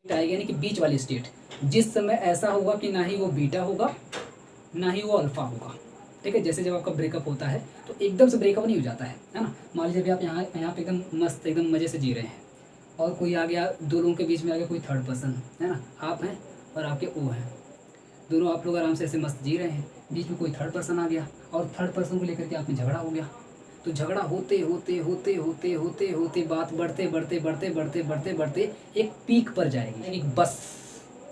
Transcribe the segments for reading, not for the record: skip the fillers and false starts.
आएगा, यानी कि बीच वाली स्टेट। जिस समय ऐसा होगा कि ना ही वो बीटा होगा ना ही वो अल्फा होगा। ठीक है, जैसे जब आपका ब्रेकअप होता है तो एकदम से ब्रेकअप नहीं हो जाता है ना। मान लीजिए अभी आप यहाँ पे एकदम मस्त एकदम मज़े से जी रहे हैं और कोई आ गया, दो लोगों के बीच में आ गया कोई थर्ड पर्सन, है ना। आप हैं और आपके ओ हैं, दोनों आप लोग आराम से ऐसे मस्त जी रहे हैं, बीच में कोई थर्ड पर्सन आ गया और थर्ड पर्सन को लेकर के आप में झगड़ा हो गया। तो झगड़ा होते होते होते होते होते होते बात बढ़ते बढ़ते बढ़ते बढ़ते बढ़ते बढ़ते एक पीक पर जाएगी, एक बस,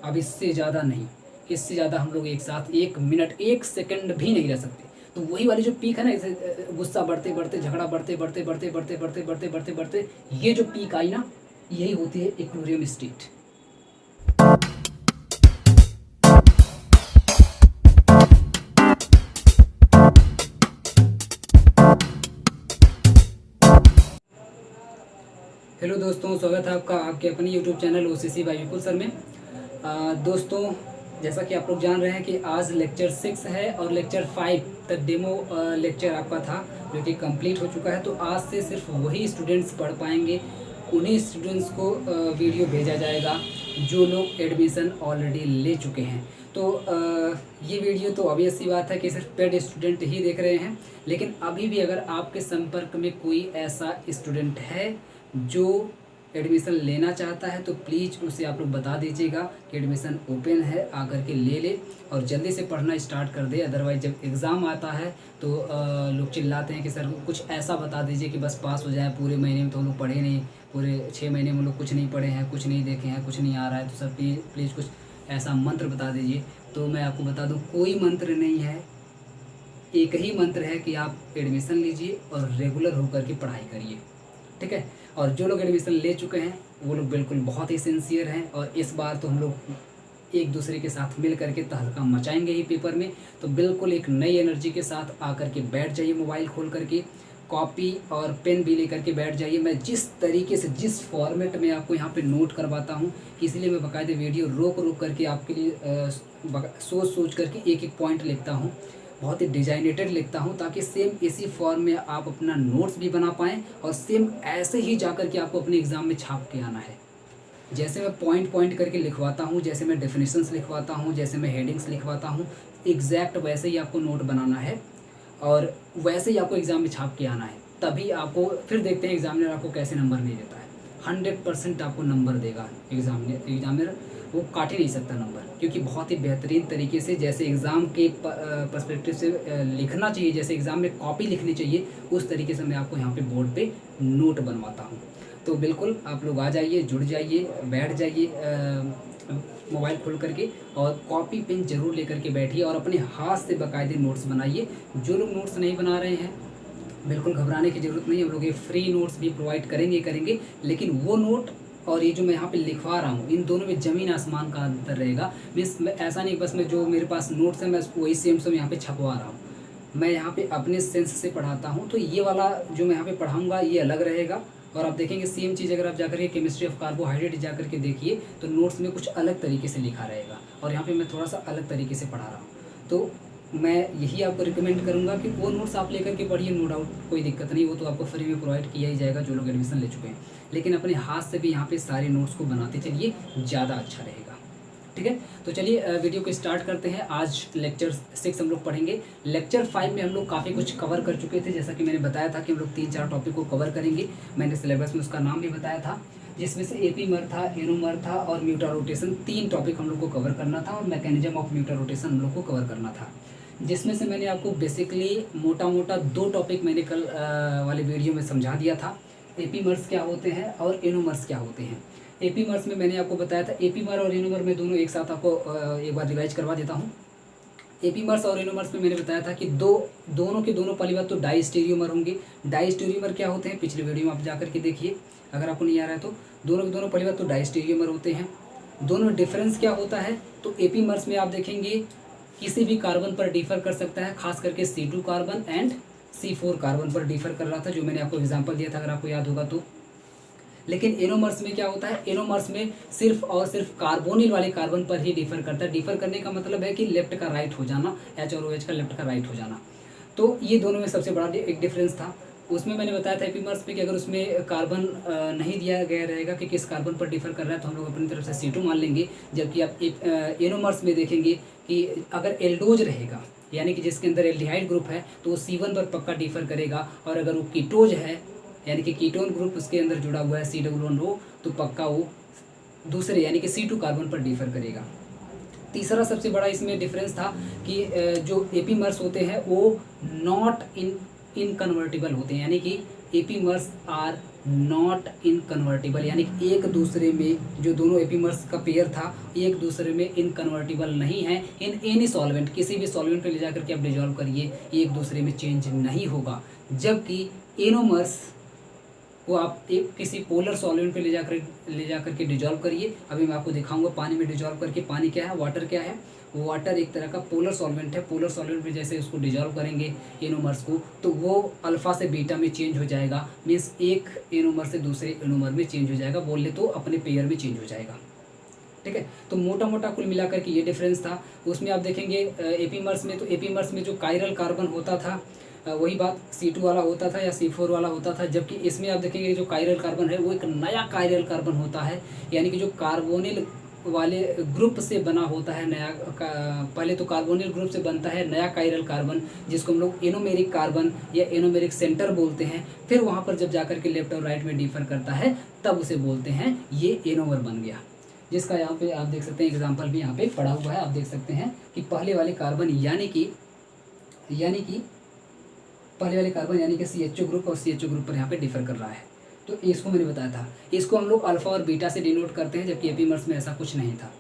अब इससे ज़्यादा नहीं, इससे ज़्यादा हम लोग एक साथ 1 मिनट 1 सेकंड भी नहीं रह सकते। तो वही वाली जो पीक है ना, इसे गुस्सा बढ़ते बढ़ते, झगड़ा बढ़ते बढ़ते बढ़ते बढ़ते बढ़ते बढ़ते बढ़ते बढ़ते, ये जो पीक आई ना, यही होती है इक्विलिब्रियम स्टेट। हेलो दोस्तों, स्वागत है आपका आपके अपने यूट्यूब चैनल OCC बाय विपुल सर में। दोस्तों, जैसा कि आप लोग जान रहे हैं कि आज लेक्चर 6 है और लेक्चर 5 तक डेमो लेक्चर आपका था जो कि कंप्लीट हो चुका है। तो आज से सिर्फ वही स्टूडेंट्स पढ़ पाएंगे, उन्हीं स्टूडेंट्स को वीडियो भेजा जाएगा जो लोग एडमिशन ऑलरेडी ले चुके हैं। तो ये वीडियो तो ऑब्वियस सी बात है कि सिर्फ पेड स्टूडेंट ही देख रहे हैं, लेकिन अभी भी अगर आपके संपर्क में कोई ऐसा स्टूडेंट है जो एडमिशन लेना चाहता है तो प्लीज़ उसे आप लोग बता दीजिएगा कि एडमिशन ओपन है, आकर के ले ले और जल्दी से पढ़ना स्टार्ट कर दे। अदरवाइज़ जब एग्ज़ाम आता है तो लोग चिल्लाते हैं कि सर कुछ ऐसा बता दीजिए कि बस पास हो जाए। पूरे महीने में तो हम लोग पढ़े नहीं, पूरे 6 महीने में हम लोग कुछ नहीं पढ़े हैं, कुछ नहीं देखे हैं, कुछ नहीं आ रहा है, तो सर प्लीज़ कुछ ऐसा मंत्र बता दीजिए। तो मैं आपको बता दूँ, कोई मंत्र नहीं है, एक ही मंत्र है कि आप एडमिशन लीजिए और रेगुलर होकर के पढ़ाई करिए। ठीक है, और जो लोग एडमिशन ले चुके हैं वो लोग बिल्कुल बहुत ही सिंसियर हैं और इस बार तो हम लोग एक दूसरे के साथ मिल करके तहलका मचाएंगे ही पेपर में। तो बिल्कुल एक नई एनर्जी के साथ आकर के बैठ जाइए, मोबाइल खोल करके कॉपी और पेन भी लेकर के बैठ जाइए। मैं जिस तरीके से जिस फॉर्मेट में आपको यहाँ पे नोट करवाता हूँ, इसलिए मैं बाकायदे वीडियो रोक रोक करके आपके लिए सोच सोच करके एक एक पॉइंट लिखता हूँ, बहुत ही डिजाइनेटेड लिखता हूँ, ताकि सेम इसी फॉर्म में आप अपना नोट्स भी बना पाएँ और सेम ऐसे ही जा कर के आपको अपने एग्ज़ाम में छाप के आना है। जैसे मैं पॉइंट पॉइंट करके लिखवाता हूँ, जैसे मैं डेफिनेशंस लिखवाता हूँ, जैसे मैं हेडिंग्स लिखवाता हूँ, एग्जैक्ट वैसे ही आपको नोट बनाना है और वैसे ही आपको एग्ज़ाम में छाप के आना है। तभी आपको, फिर देखते हैं एग्जामिनर आपको कैसे नंबर नहीं देता है। 100% आपको नंबर देगा एग्जामिनर, वो काट ही नहीं सकता नंबर, क्योंकि बहुत ही बेहतरीन तरीके से जैसे एग्ज़ाम के पर्सपेक्टिव से लिखना चाहिए, जैसे एग्ज़ाम में कॉपी लिखनी चाहिए, उस तरीके से मैं आपको यहाँ पे बोर्ड पे नोट बनवाता हूँ। तो बिल्कुल आप लोग आ जाइए, जुड़ जाइए, बैठ जाइए मोबाइल खोल करके और कॉपी पेन ज़रूर लेकर के बैठिए और अपने हाथ से बाकायदे नोट्स बनाइए। जो लोग नोट्स नहीं बना रहे हैं, बिल्कुल घबराने की ज़रूरत नहीं, हम लोग ये फ्री नोट्स भी प्रोवाइड करेंगे, लेकिन वो नोट और ये जो मैं यहाँ पे लिखवा रहा हूँ, इन दोनों में ज़मीन आसमान का अंतर रहेगा। मैं ऐसा नहीं बस मैं जो मेरे पास नोट्स हैं मैं वही सेम यहाँ पे छपवा रहा हूँ, मैं यहाँ पे अपने सेंस से पढ़ाता हूँ। तो ये वाला जो मैं यहाँ पे पढ़ाऊँगा ये अलग रहेगा और आप देखेंगे सेम चीज़ अगर आप जाकर के केमिस्ट्री ऑफ कार्बोहाइड्रेट जाकर के देखिए तो नोट्स में कुछ अलग तरीके से लिखा रहेगा और यहाँ पे मैं थोड़ा सा अलग तरीके से पढ़ा रहा हूँ। तो मैं यही आपको रिकमेंड करूँगा कि वो नोट्स आप लेकर के पढ़िए, नो डाउट, कोई दिक्कत नहीं, वो तो आपको फ्री में प्रोवाइड किया ही जाएगा जो लोग एडमिशन ले चुके हैं। लेकिन अपने हाथ से भी यहाँ पे सारे नोट्स को बनाते चलिए, ज़्यादा अच्छा रहेगा। ठीक है, तो चलिए वीडियो को स्टार्ट करते हैं। आज लेक्चर 6 हम लोग पढ़ेंगे। लेक्चर 5 में हम लोग काफ़ी कुछ कवर कर चुके थे, जैसा कि मैंने बताया था कि हम लोग 3-4 टॉपिक को कवर करेंगे। मैंने सिलेबस में उसका नाम भी बताया था, जिसमें से एपीमर था, एनोमर था और म्यूटा रोटेशन, 3 टॉपिक हम लोग को कवर करना था और मैकेनिज्म ऑफ म्यूटा रोटेशन हम लोग को कवर करना था। जिसमें से मैंने आपको बेसिकली मोटा मोटा 2 टॉपिक मैंने कल वाले वीडियो में समझा दिया था, एपीमर्स क्या होते हैं और एनोमर्स क्या होते हैं। एपीमर्स में मैंने आपको बताया था, एपीमर और एनोमर में दोनों एक साथ आपको एक बार रिवाइज करवा देता हूँ। एपीमर्स और एनोमर्स में मैंने बताया था कि दोनों के दोनों पहली बात तो डाइस्टेरियोमर होंगे। डाइस्टेरियोमर क्या होते हैं, पिछले वीडियो में आप जाकर के देखिए अगर आपको नहीं आ रहा है तो। दोनों के दोनों पहली बात तो डाइस्टेरियोमर होते हैं। दोनों डिफरेंस क्या होता है, तो एपीमर्स में आप देखेंगे किसी भी कार्बन पर डिफर कर सकता है, खास करके C2 carbon and C4 carbon पर डिफर कर रहा था, जो मैंने आपको एग्जांपल दिया था अगर आपको याद होगा तो। लेकिन एनोमर्स में क्या होता है, एनोमर्स में सिर्फ और सिर्फ कार्बोनिल वाले कार्बन पर ही डिफर करता है। डिफर करने का मतलब है कि लेफ्ट का राइट हो जाना, H और OH का लेफ्ट का राइट हो जाना। तो ये दोनों में सबसे बड़ा एक डिफरेंस था। उसमें मैंने बताया था एपीमर्स पे कि अगर उसमें कार्बन नहीं दिया गया रहेगा कि किस कार्बन पर डिफर कर रहा है तो हम लोग अपनी तरफ से C2 मान लेंगे। जबकि आप एनोमर्स में देखेंगे कि अगर एल्डोज रहेगा यानी कि जिसके अंदर एल्डिहाइड ग्रुप है तो वो C1 पर पक्का डिफर करेगा, और अगर वो कीटोज है यानी कि कीटोन ग्रुप उसके अंदर जुड़ा हुआ है C+O तो पक्का वो दूसरे यानी कि C2 कार्बन पर डिफर करेगा। तीसरा सबसे बड़ा इसमें डिफरेंस था कि जो एपीमर्स होते हैं वो नॉट इनकन्वर्टिबल होते हैं, यानी कि एपीमर्स आर नॉट इनकन्वर्टिबल, यानी कि एक दूसरे में जो दोनों एपीमर्स का पेयर था एक दूसरे में इनकन्वर्टिबल नहीं है। इन एनी सॉल्वेंट, किसी भी सॉल्वेंट पे ले जाकर के आप डिजॉल्व करिए एक दूसरे में चेंज नहीं होगा। जबकि एनोमर्स वो आप एक किसी पोलर सॉल्वेंट पे ले जाकर के डिजॉल्व करिए। अभी मैं आपको दिखाऊंगा पानी में डिजॉल्व करके। पानी क्या है, वाटर क्या है, वाटर एक तरह का पोलर सॉल्वेंट है। पोलर सॉल्वेंट में जैसे उसको डिजॉल्व करेंगे एनोमर्स को तो वो अल्फा से बीटा में चेंज हो जाएगा, मीन्स एक एनोमर से दूसरे एनोमर में चेंज हो जाएगा, बोल ले तो अपने पेयर में चेंज हो जाएगा। ठीक है, तो मोटा मोटा कुल मिलाकर के ये डिफरेंस था। उसमें आप देखेंगे एपीमर्स में, तो एपीमर्स में जो कायरल कार्बन होता था वही बात C2 वाला होता था या C4 वाला होता था। जबकि इसमें आप देखेंगे जो कायरल कार्बन है वो एक नया कायरल कार्बन होता है, यानी कि जो कार्बोनिल वाले ग्रुप से बना होता है नया पहले तो कार्बोनिल ग्रुप से बनता है नया कायरल कार्बन, जिसको हम लोग एनोमेरिक कार्बन या एनोमेरिक सेंटर बोलते हैं। फिर वहाँ पर जब जाकर के लेफ्ट और राइट में डिफर करता है तब उसे बोलते हैं ये एनोमर बन गया, जिसका यहाँ पे आप देख सकते हैं एग्जाम्पल भी यहाँ पे पड़ा हुआ है। आप देख सकते हैं कि पहले वाले कार्बन यानी कि पहले वाले कार्बन यानी कि CHO ग्रुप और CHO ग्रुप पर यहाँ पे डिफर कर रहा है। तो इसको मैंने बताया था, इसको हम लोग अल्फा और बीटा से डिनोट करते हैं, जबकि एपीमर्स में ऐसा कुछ नहीं था।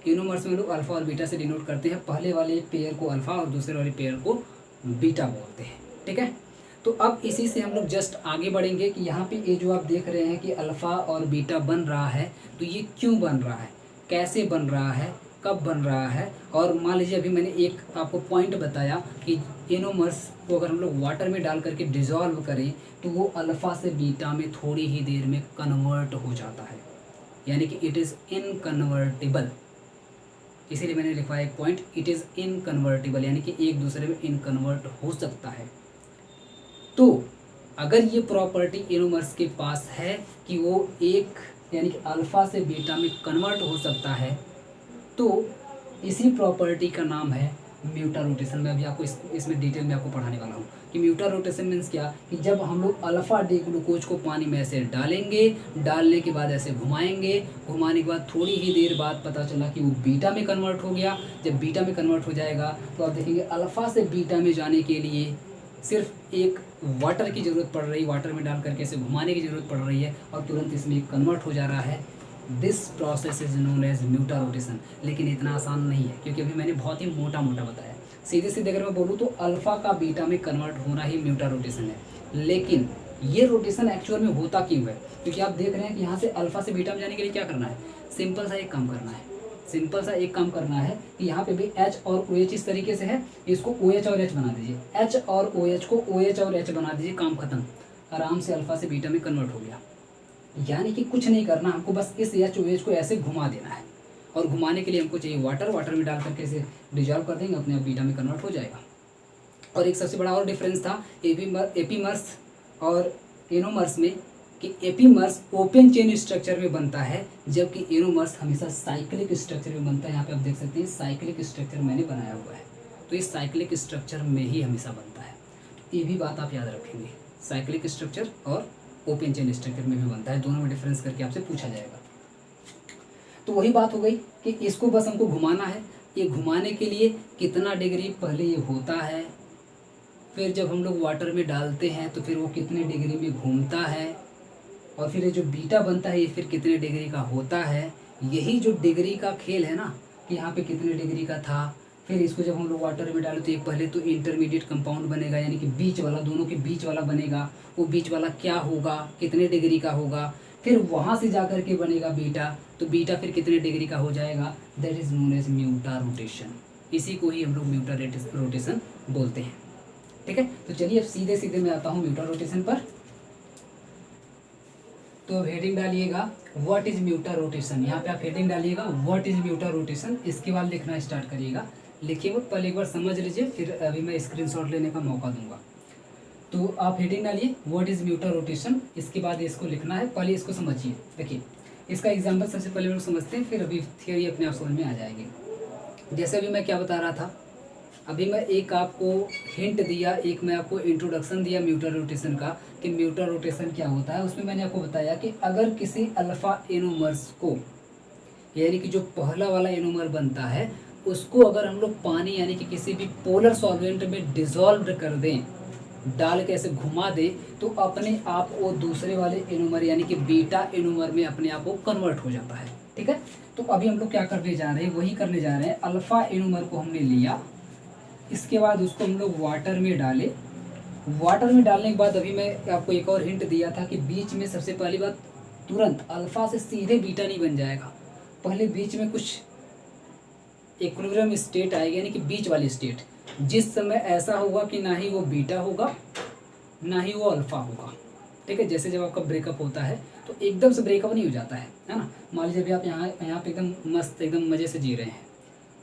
एनोमर्स में लोग अल्फा और बीटा से डिनोट करते हैं, पहले वाले पेयर को अल्फा और दूसरे वाले पेयर को बीटा बोलते हैं। ठीक है, तो अब इसी से हम लोग जस्ट आगे बढ़ेंगे कि यहाँ पे ये जो आप देख रहे हैं कि अल्फा और बीटा बन रहा है, तो ये क्यों बन रहा है, कैसे बन रहा है, कब बन रहा है। और मान लीजिए अभी मैंने एक आपको पॉइंट बताया कि एनोमर्स को अगर हम लोग वाटर में डाल करके डिज़ोल्व करें तो वो अल्फ़ा से बीटा में थोड़ी ही देर में कन्वर्ट हो जाता है, यानी कि इट इज़ इनकन्वर्टिबल। इसीलिए मैंने लिखवाया एक पॉइंट, इट इज़ इनकन्वर्टिबल, यानी कि एक दूसरे में इनकन्वर्ट हो सकता है। तो अगर ये प्रॉपर्टी एनोमर्स के पास है कि वो एक यानी कि अल्फ़ा से बीटा में कन्वर्ट हो सकता है, तो इसी प्रॉपर्टी का नाम है म्यूटा रोटेशन। मैं अभी आपको इसमें डिटेल में आपको पढ़ाने वाला हूँ कि म्यूटा रोटेशन मीन्स क्या, कि जब हम लोग अल्फ़ा डी ग्लूकोज को पानी में ऐसे डालेंगे, डालने के बाद ऐसे घुमाएंगे, घुमाने के बाद थोड़ी ही देर बाद पता चला कि वो बीटा में कन्वर्ट हो गया। जब बीटा में कन्वर्ट हो जाएगा तो आप देखेंगे अल्फ़ा से बीटा में जाने के लिए सिर्फ एक वाटर की ज़रूरत पड़ रही है, वाटर में डाल करके ऐसे घुमाने की ज़रूरत पड़ रही है और तुरंत इसमें कन्वर्ट हो जा रहा है। This process is known as mutarotation. लेकिन इतना आसान नहीं है, क्योंकि अभी मैंने बहुत ही मोटा मोटा बताया। सीधे सीधे अगर मैं बोलूँ तो अल्फ़ा का बीटा में कन्वर्ट होना ही म्यूटा रोटेशन है। लेकिन ये रोटेशन एक्चुअल में होता क्यों है, क्योंकि आप देख रहे हैं कि यहाँ से अल्फ़ा से बीटा में जाने के लिए क्या करना है, सिंपल सा एक काम करना है, सिंपल सा एक काम करना है कि यहाँ पे भी H और OH इस तरीके से है, इसको OH और H बना दीजिए, H और OH को OH और H बना दीजिए, काम खत्म, आराम से अल्फ़ा से बीटा में कन्वर्ट हो गया। यानी कि कुछ नहीं करना, हमको बस इस HOH को ऐसे घुमा देना है, और घुमाने के लिए हमको चाहिए वाटर, वाटर में डाल करके इसे डिजॉल्व कर देंगे, अपने आप बीटा में कन्वर्ट हो जाएगा। और एक सबसे बड़ा और डिफरेंस था एपीमर्स और एनोमर्स में, कि एपीमर्स ओपन चेन स्ट्रक्चर में बनता है, जबकि एनोमर्स हमेशा साइक्लिक स्ट्रक्चर में बनता है। यहाँ पे आप देख सकते हैं साइक्लिक स्ट्रक्चर मैंने बनाया हुआ है, तो ये साइक्लिक स्ट्रक्चर में ही हमेशा बनता है। ये भी बात आप याद रखेंगे, साइक्लिक स्ट्रक्चर और ओपन चेन स्ट्रक्चर में भी बनता है, दोनों में डिफरेंस करके आपसे पूछा जाएगा। तो वही बात हो गई कि इसको बस हमको घुमाना है। ये घुमाने के लिए कितना डिग्री पहले ये होता है, फिर जब हम लोग वाटर में डालते हैं तो फिर वो कितने डिग्री में घूमता है, और फिर ये जो बीटा बनता है ये फिर कितने डिग्री का होता है। यही जो डिग्री का खेल है ना, कि यहाँ पे कितने डिग्री का था, फिर इसको जब हम लोग वाटर में डालें तो एक पहले तो इंटरमीडिएट कंपाउंड बनेगा, यानी कि बीच वाला, दोनों के बीच वाला बनेगा। वो बीच वाला क्या होगा, कितने डिग्री का होगा, फिर वहाँ से जा कर के बनेगा बीटा, तो बीटा फिर कितने डिग्री का हो जाएगा, that is known as mutarotation. इसी को ही हम लोग म्यूटा रोटेशन बोलते हैं। ठीक है, तो चलिए अब सीधे सीधे मैं आता हूँ म्यूटा रोटेशन पर। तो अब हेडिंग डालिएगा व्हाट इज म्यूटा रोटेशन, यहाँ पे आप हेडिंग डालिएगा व्हाट इज म्यूटा रोटेशन, इसके बाद लिखना स्टार्ट करिएगा। लिखिए वो पहले एक बार समझ लीजिए, फिर अभी मैं स्क्रीनशॉट लेने का मौका दूंगा। तो आप हेडिंग डालिए व्हाट इज म्यूटर रोटेशन, इसके बाद इसको लिखना है। पहले इसको समझिए, देखिए इसका एग्जाम्पल सबसे पहले हम लोग समझते हैं, फिर अभी थियरी अपने आप समझ में आ जाएगी। जैसे अभी मैं क्या बता रहा था, अभी मैं एक आपको हिंट दिया, एक मैं आपको इंट्रोडक्शन दिया म्यूटर रोटेशन का कि म्यूटर रोटेशन क्या होता है। उसमें मैंने आपको बताया कि अगर किसी अल्फा एनोमर्स को, यानी कि जो पहला वाला एनोमर बनता है उसको अगर हम लोग पानी यानी कि किसी भी पोलर सॉल्वेंट में डिजॉल्व कर दें, डाल के ऐसे घुमा दे, तो अपने आप वो दूसरे वाले एनोमर यानी कि बीटा एनोमर में अपने आप वो कन्वर्ट हो जाता है। ठीक है, तो अभी हम लोग क्या करने जा रहे हैं, वही करने जा रहे हैं। अल्फा एनोमर को हमने लिया, इसके बाद उसको हम लोग वाटर में डाले। वाटर में डालने के बाद अभी मैं आपको एक और हिंट दिया था कि बीच में सबसे पहली बात, तुरंत अल्फा से सीधे बीटा नहीं बन जाएगा, पहले बीच में कुछ इक्विलिब्रियम स्टेट आएगी, यानी कि बीच वाली स्टेट, जिस समय ऐसा होगा कि ना ही वो बीटा होगा ना ही वो अल्फा होगा। ठीक है, जैसे जब आपका ब्रेकअप होता है तो एकदम से ब्रेकअप नहीं हो जाता है ना। मान लीजिए अभी आप यहाँ पे एकदम मस्त एकदम मज़े से जी रहे हैं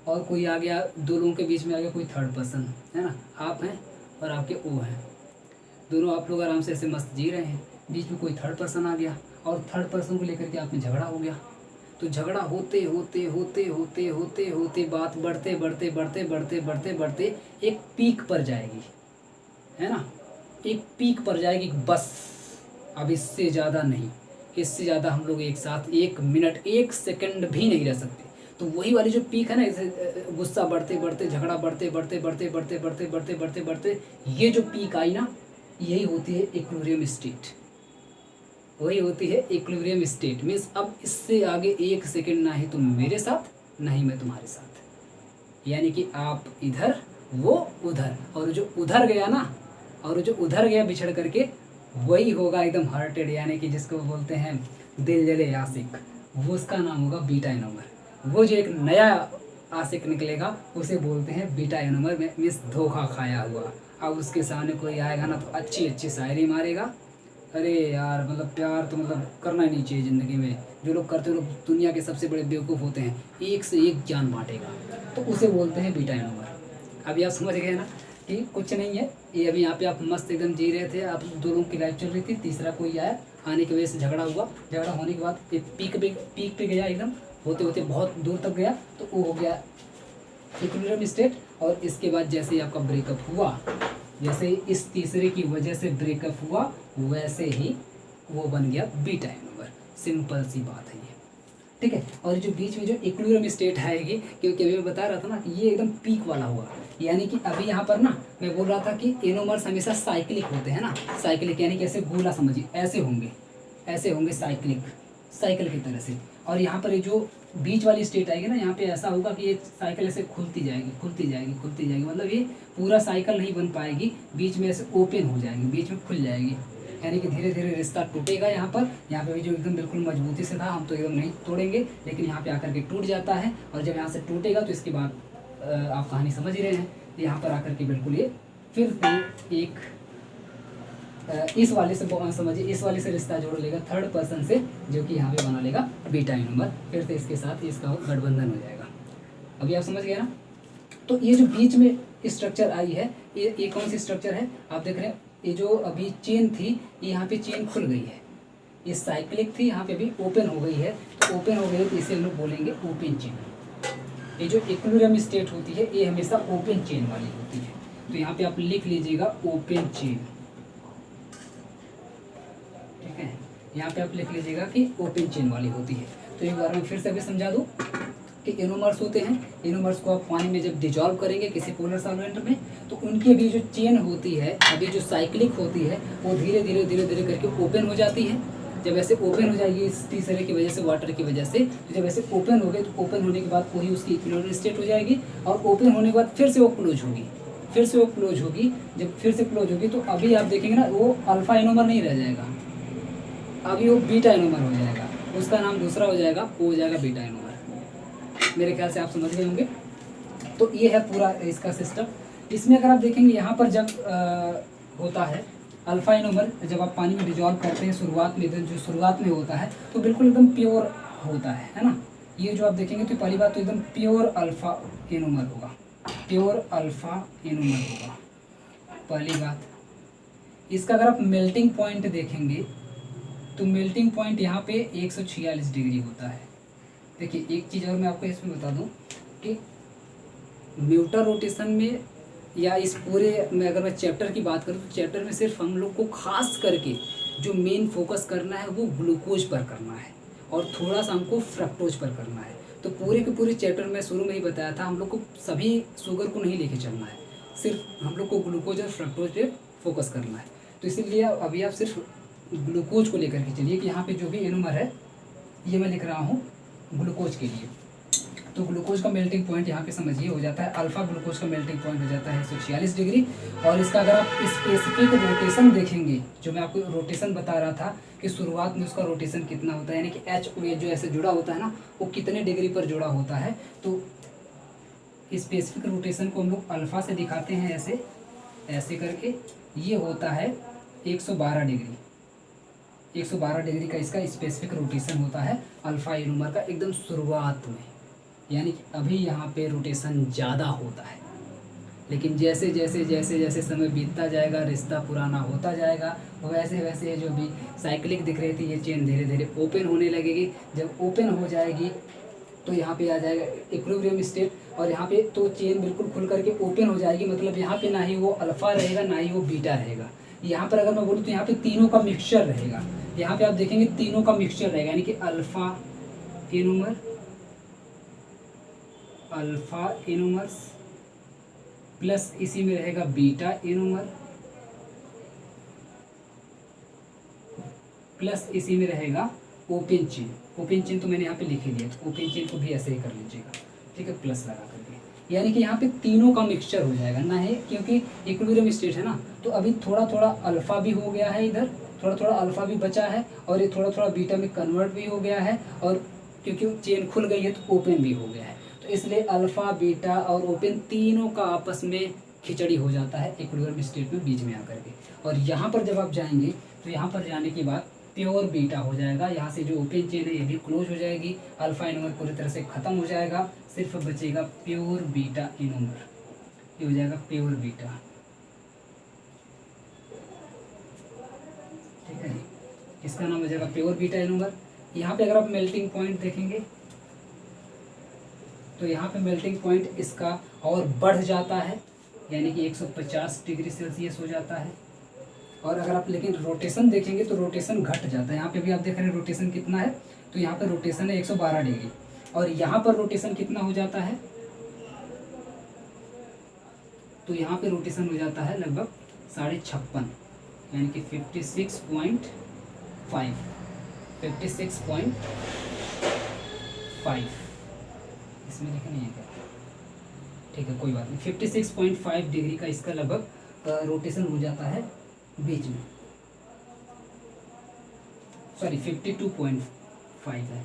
और कोई आ गया, दो लोगों के बीच में आ गया कोई थर्ड पर्सन, है ना, आप हैं और आपके ओ हैं, दोनों आप लोग आराम से ऐसे मस्त जी रहे हैं, बीच में कोई थर्ड पर्सन आ गया और थर्ड पर्सन को लेकर के आप में झगड़ा हो गया। तो झगड़ा होते होते होते होते होते होते बात बढ़ते बढ़ते बढ़ते बढ़ते बढ़ते बढ़ते एक पीक पर जाएगी, है ना, एक पीक पर जाएगी बस। अब इससे ज़्यादा नहीं, इससे ज़्यादा हम लोग एक साथ 1 मिनट 1 सेकंड भी नहीं रह सकते। तो वही वाली जो पीक है ना, इसे गुस्सा बढ़ते बढ़ते, झगड़ा बढ़ते बढ़ते बढ़ते बढ़ते बढ़ते बढ़ते बढ़ते बढ़ते ये जो पीक आई ना, यही होती है इक्विलिब्रियम स्टेट, वही होती है इक्विलिब्रियम स्टेट। मीन्स अब इससे आगे 1 सेकंड ना ही तुम मेरे साथ ना ही मैं तुम्हारे साथ, यानी कि आप इधर वो उधर, और जो उधर गया ना, और जो उधर गया बिछड़ करके, वही होगा एकदम हार्टेड, यानी कि जिसको बोलते हैं दिल जले आशिक, वो उसका नाम होगा बीटा एनोमर। वो जो एक नया आशिक निकलेगा उसे बोलते हैं बीटा एनोमर, मीन्स धोखा खाया हुआ। अब उसके सामने कोई आएगा ना तो अच्छी अच्छी शायरी मारेगा, अरे यार मतलब प्यार तो मतलब करना ही नहीं चाहिए ज़िंदगी में, जो लोग करते हैं लोग दुनिया के सबसे बड़े बेवकूफ़ होते हैं, एक से एक जान बांटेगा, तो उसे बोलते हैं बीटा एनोमर। अभी आप समझ गए ना कि कुछ नहीं है ये। अभी यहाँ पे आप मस्त एकदम जी रहे थे, आप 2 लोगों की लाइफ चल रही थी, तीसरा कोई आया, आने की वजह से झगड़ा हुआ, झगड़ा होने के बाद पीक पे गया, एकदम होते होते बहुत दूर तक गया, तो वो हो गया इक्विलिब्रियम स्टेट। और इसके बाद जैसे ही आपका ब्रेकअप हुआ, जैसे इस तीसरे की वजह से ब्रेकअप हुआ, वैसे ही वो बन गया बीटा एनोमर। सिंपल सी बात है ये, ठीक है। और जो बीच में जो इक्विलिब्रियम स्टेट आएगी, क्योंकि अभी मैं बता रहा था ना कि ये एकदम पीक वाला हुआ, यानी कि अभी यहाँ पर ना मैं बोल रहा था कि एनोमर्स हमेशा साइक्लिक होते हैं ना, साइक्लिक यानी कि ऐसे गोला समझिए, ऐसे होंगे साइक्लिक, साइकिल की तरह से। और यहाँ पर ये जो बीच वाली स्टेट आएगी ना, यहाँ पे ऐसा होगा कि ये साइकिल ऐसे खुलती जाएगी खुलती जाएगी खुलती जाएगी, मतलब ये पूरा साइकिल नहीं बन पाएगी, बीच में ऐसे ओपन हो जाएगी, बीच में खुल जाएगी, यानी कि धीरे धीरे रिश्ता टूटेगा। यहाँ पे भी जो एकदम बिल्कुल मजबूती से था, हम तो एकदम नहीं तोड़ेंगे, लेकिन यहाँ पे आकर के टूट जाता है। और जब यहाँ से टूटेगा तो इसके बाद आप कहानी समझ ही रहे हैं, यहाँ पर आकर के बिल्कुल ये फिर से एक इस वाले से समझिए, इस वाले से रिश्ता जोड़ लेगा थर्ड पर्सन से, जो कि यहाँ पे बना लेगा बीटा एनोमर, फिर से इसके साथ इसका गठबंधन हो जाएगा। अभी आप समझ गए ना। तो ये जो बीच में स्ट्रक्चर आई है, ये कौन सी स्ट्रक्चर है, आप देख रहे हैं, ये जो अभी चेन थी, ये यहाँ पे चेन खुल गई है, ये साइक्लिक थी, यहाँ पे भी ओपन हो गई है। तो ओपन हो गई है तो इसे हम लोग बोलेंगे ओपन चेन। ये जो इक्विलिब्रियम स्टेट होती है ये हमेशा ओपन चेन वाली होती है, तो यहाँ पे आप लिख लीजिएगा ओपन चेन, ठीक है, यहाँ पे आप लिख लीजिएगा कि ओपन चेन वाली होती है। तो एक बार मैं फिर से अभी समझा दूँ कि एनोमर्स होते हैं, एनोमर्स को आप पानी में जब डिजॉल्व करेंगे किसी पोलर सॉल्वेंट में, तो उनकी अभी जो चेन होती है, अभी जो साइक्लिक होती है, वो धीरे धीरे धीरे धीरे करके ओपन हो जाती है। जब ऐसे ओपन हो जाएगी इस तीसरे की वजह से, वाटर की वजह से, तो जब ऐसे ओपन हो गए तो ओपन होने के बाद वही उसकी इक्विलिब्रियम स्टेट हो जाएगी, और ओपन होने के बाद फिर से वो क्लोज होगी, फिर से वो क्लोज होगी। जब फिर से क्लोज होगी तो अभी आप देखेंगे ना, वो अल्फा एनोमर नहीं रह जाएगा, अभी वो बीटा एनोमर हो जाएगा, उसका नाम दूसरा हो जाएगा, वो हो जाएगा बीटा एनोमर। मेरे ख्याल से आप समझ गए होंगे। तो ये है पूरा इसका सिस्टम। इसमें अगर आप देखेंगे यहाँ पर जब होता है अल्फा एनोमर, जब आप पानी में डिजॉल्व करते हैं शुरुआत में, जो शुरुआत में होता है तो बिल्कुल एकदम प्योर होता है ना। ये जो आप देखेंगे तो पहली बात तो एकदम प्योर अल्फा एनोमर होगा, प्योर अल्फा एनोमर होगा पहली बात। इसका अगर आप मेल्टिंग पॉइंट देखेंगे तो मेल्टिंग पॉइंट यहाँ पे 146 डिग्री होता है। देखिए एक चीज़ और मैं आपको इसमें बता दूँ कि म्यूटर रोटेशन में या इस पूरे में अगर मैं चैप्टर की बात करूँ तो चैप्टर में सिर्फ हम लोग को खास करके जो मेन फोकस करना है वो ग्लूकोज पर करना है और थोड़ा सा हमको फ्रक्टोज पर करना है। तो पूरे के पूरे चैप्टर में शुरू में ही बताया था हम लोग को सभी शुगर को नहीं लेके चलना है, सिर्फ हम लोग को ग्लूकोज और फ्रक्टोज पे फोकस करना है। तो इसीलिए अभी आप सिर्फ ग्लूकोज को लेकर के चलिए कि यहाँ पे जो भी एनोमर है ये मैं लिख रहा हूँ ग्लूकोज के लिए। तो ग्लूकोज का मेल्टिंग पॉइंट यहाँ पे समझिए हो जाता है अल्फा ग्लूकोज का मेल्टिंग पॉइंट हो जाता है 146 डिग्री। और इसका अगर आप स्पेसिफिक रोटेशन देखेंगे, जो मैं आपको रोटेशन बता रहा था कि शुरुआत में उसका रोटेशन कितना होता है, यानी कि एच जो ऐसे जुड़ा होता है ना वो कितने डिग्री पर जुड़ा होता है, तो स्पेसिफिक रोटेशन को हम लोग अल्फा से दिखाते हैं ऐसे ऐसे करके। ये होता है 112 डिग्री। 112 डिग्री का इसका स्पेसिफिक रोटेशन होता है अल्फा एनोमर का एकदम शुरुआत में, यानी कि अभी यहाँ पे रोटेशन ज़्यादा होता है। लेकिन जैसे जैसे जैसे जैसे समय बीतता जाएगा, रिश्ता पुराना होता जाएगा, वैसे वैसे जो भी साइक्लिक दिख रही थी ये चेन धीरे धीरे ओपन होने लगेगी। जब ओपन हो जाएगी तो यहाँ पे आ जाएगा इक्विलिब्रियम स्टेट, और यहाँ पे तो चेन बिल्कुल खुल करके ओपन हो जाएगी। मतलब यहाँ पे ना ही वो अल्फा रहेगा ना ही वो बीटा रहेगा। यहाँ पर अगर मैं बोलूँ तो यहाँ पे तीनों का मिक्सचर रहेगा। यहाँ पे आप देखेंगे तीनों का मिक्सचर रहेगा, यानी कि अल्फा एनोमर्स प्लस इसी में रहेगा बीटा एनोमर प्लस इसी में रहेगा ओपन चेन। ओपन चेन तो मैंने यहाँ पे लिख ही दिया, तो ओपन चेन को भी ऐसे ही कर लीजिएगा, ठीक है, प्लस लगा करके। यानी कि यहाँ पे तीनों का मिक्सचर हो जाएगा ना है, क्योंकि इक्विलिब्रियम स्टेट है ना, तो अभी थोड़ा थोड़ा अल्फा भी हो गया है, इधर थोड़ा थोड़ा अल्फा भी बचा है, और ये थोड़ा थोड़ा बीटा में कन्वर्ट भी हो गया है, और क्योंकि चेन खुल गई है तो ओपन भी हो गया है। तो इसलिए अल्फा बीटा और ओपन तीनों का आपस में खिचड़ी हो जाता है इक्विलिब्रियम स्टेट में बीच में आकर के। और यहाँ पर जब आप जाएंगे तो यहाँ पर जाने के बाद प्योर बीटा हो जाएगा। यहाँ से जो ओपन चेन है ये भी क्लोज हो जाएगी, अल्फा एनोमर पूरी तरह से खत्म हो जाएगा, सिर्फ बचेगा प्योर बीटा एनोमर। ये हो जाएगा प्योर बीटा, ठीक है, इसका नाम हो जाएगा प्योर बीटा एनोमर। यहाँ पे अगर आप मेल्टिंग पॉइंट देखेंगे तो यहाँ पे मेल्टिंग पॉइंट इसका और बढ़ जाता है, यानी कि 150 डिग्री सेल्सियस हो जाता है। और अगर आप लेकिन रोटेशन देखेंगे तो रोटेशन घट जाता है। यहाँ पे भी आप देख रहे हैं रोटेशन कितना है, तो यहाँ पे रोटेशन है 112 डिग्री, और यहाँ पर रोटेशन कितना हो जाता है, तो यहाँ पे रोटेशन हो जाता है लगभग 56.5, यानी कि 56.5 इसमें लिखा नहीं है क्या, ठीक है कोई बात नहीं। 56.5 डिग्री का इसका लगभग रोटेशन हो जाता है बीच में, सॉरी 52.5 है,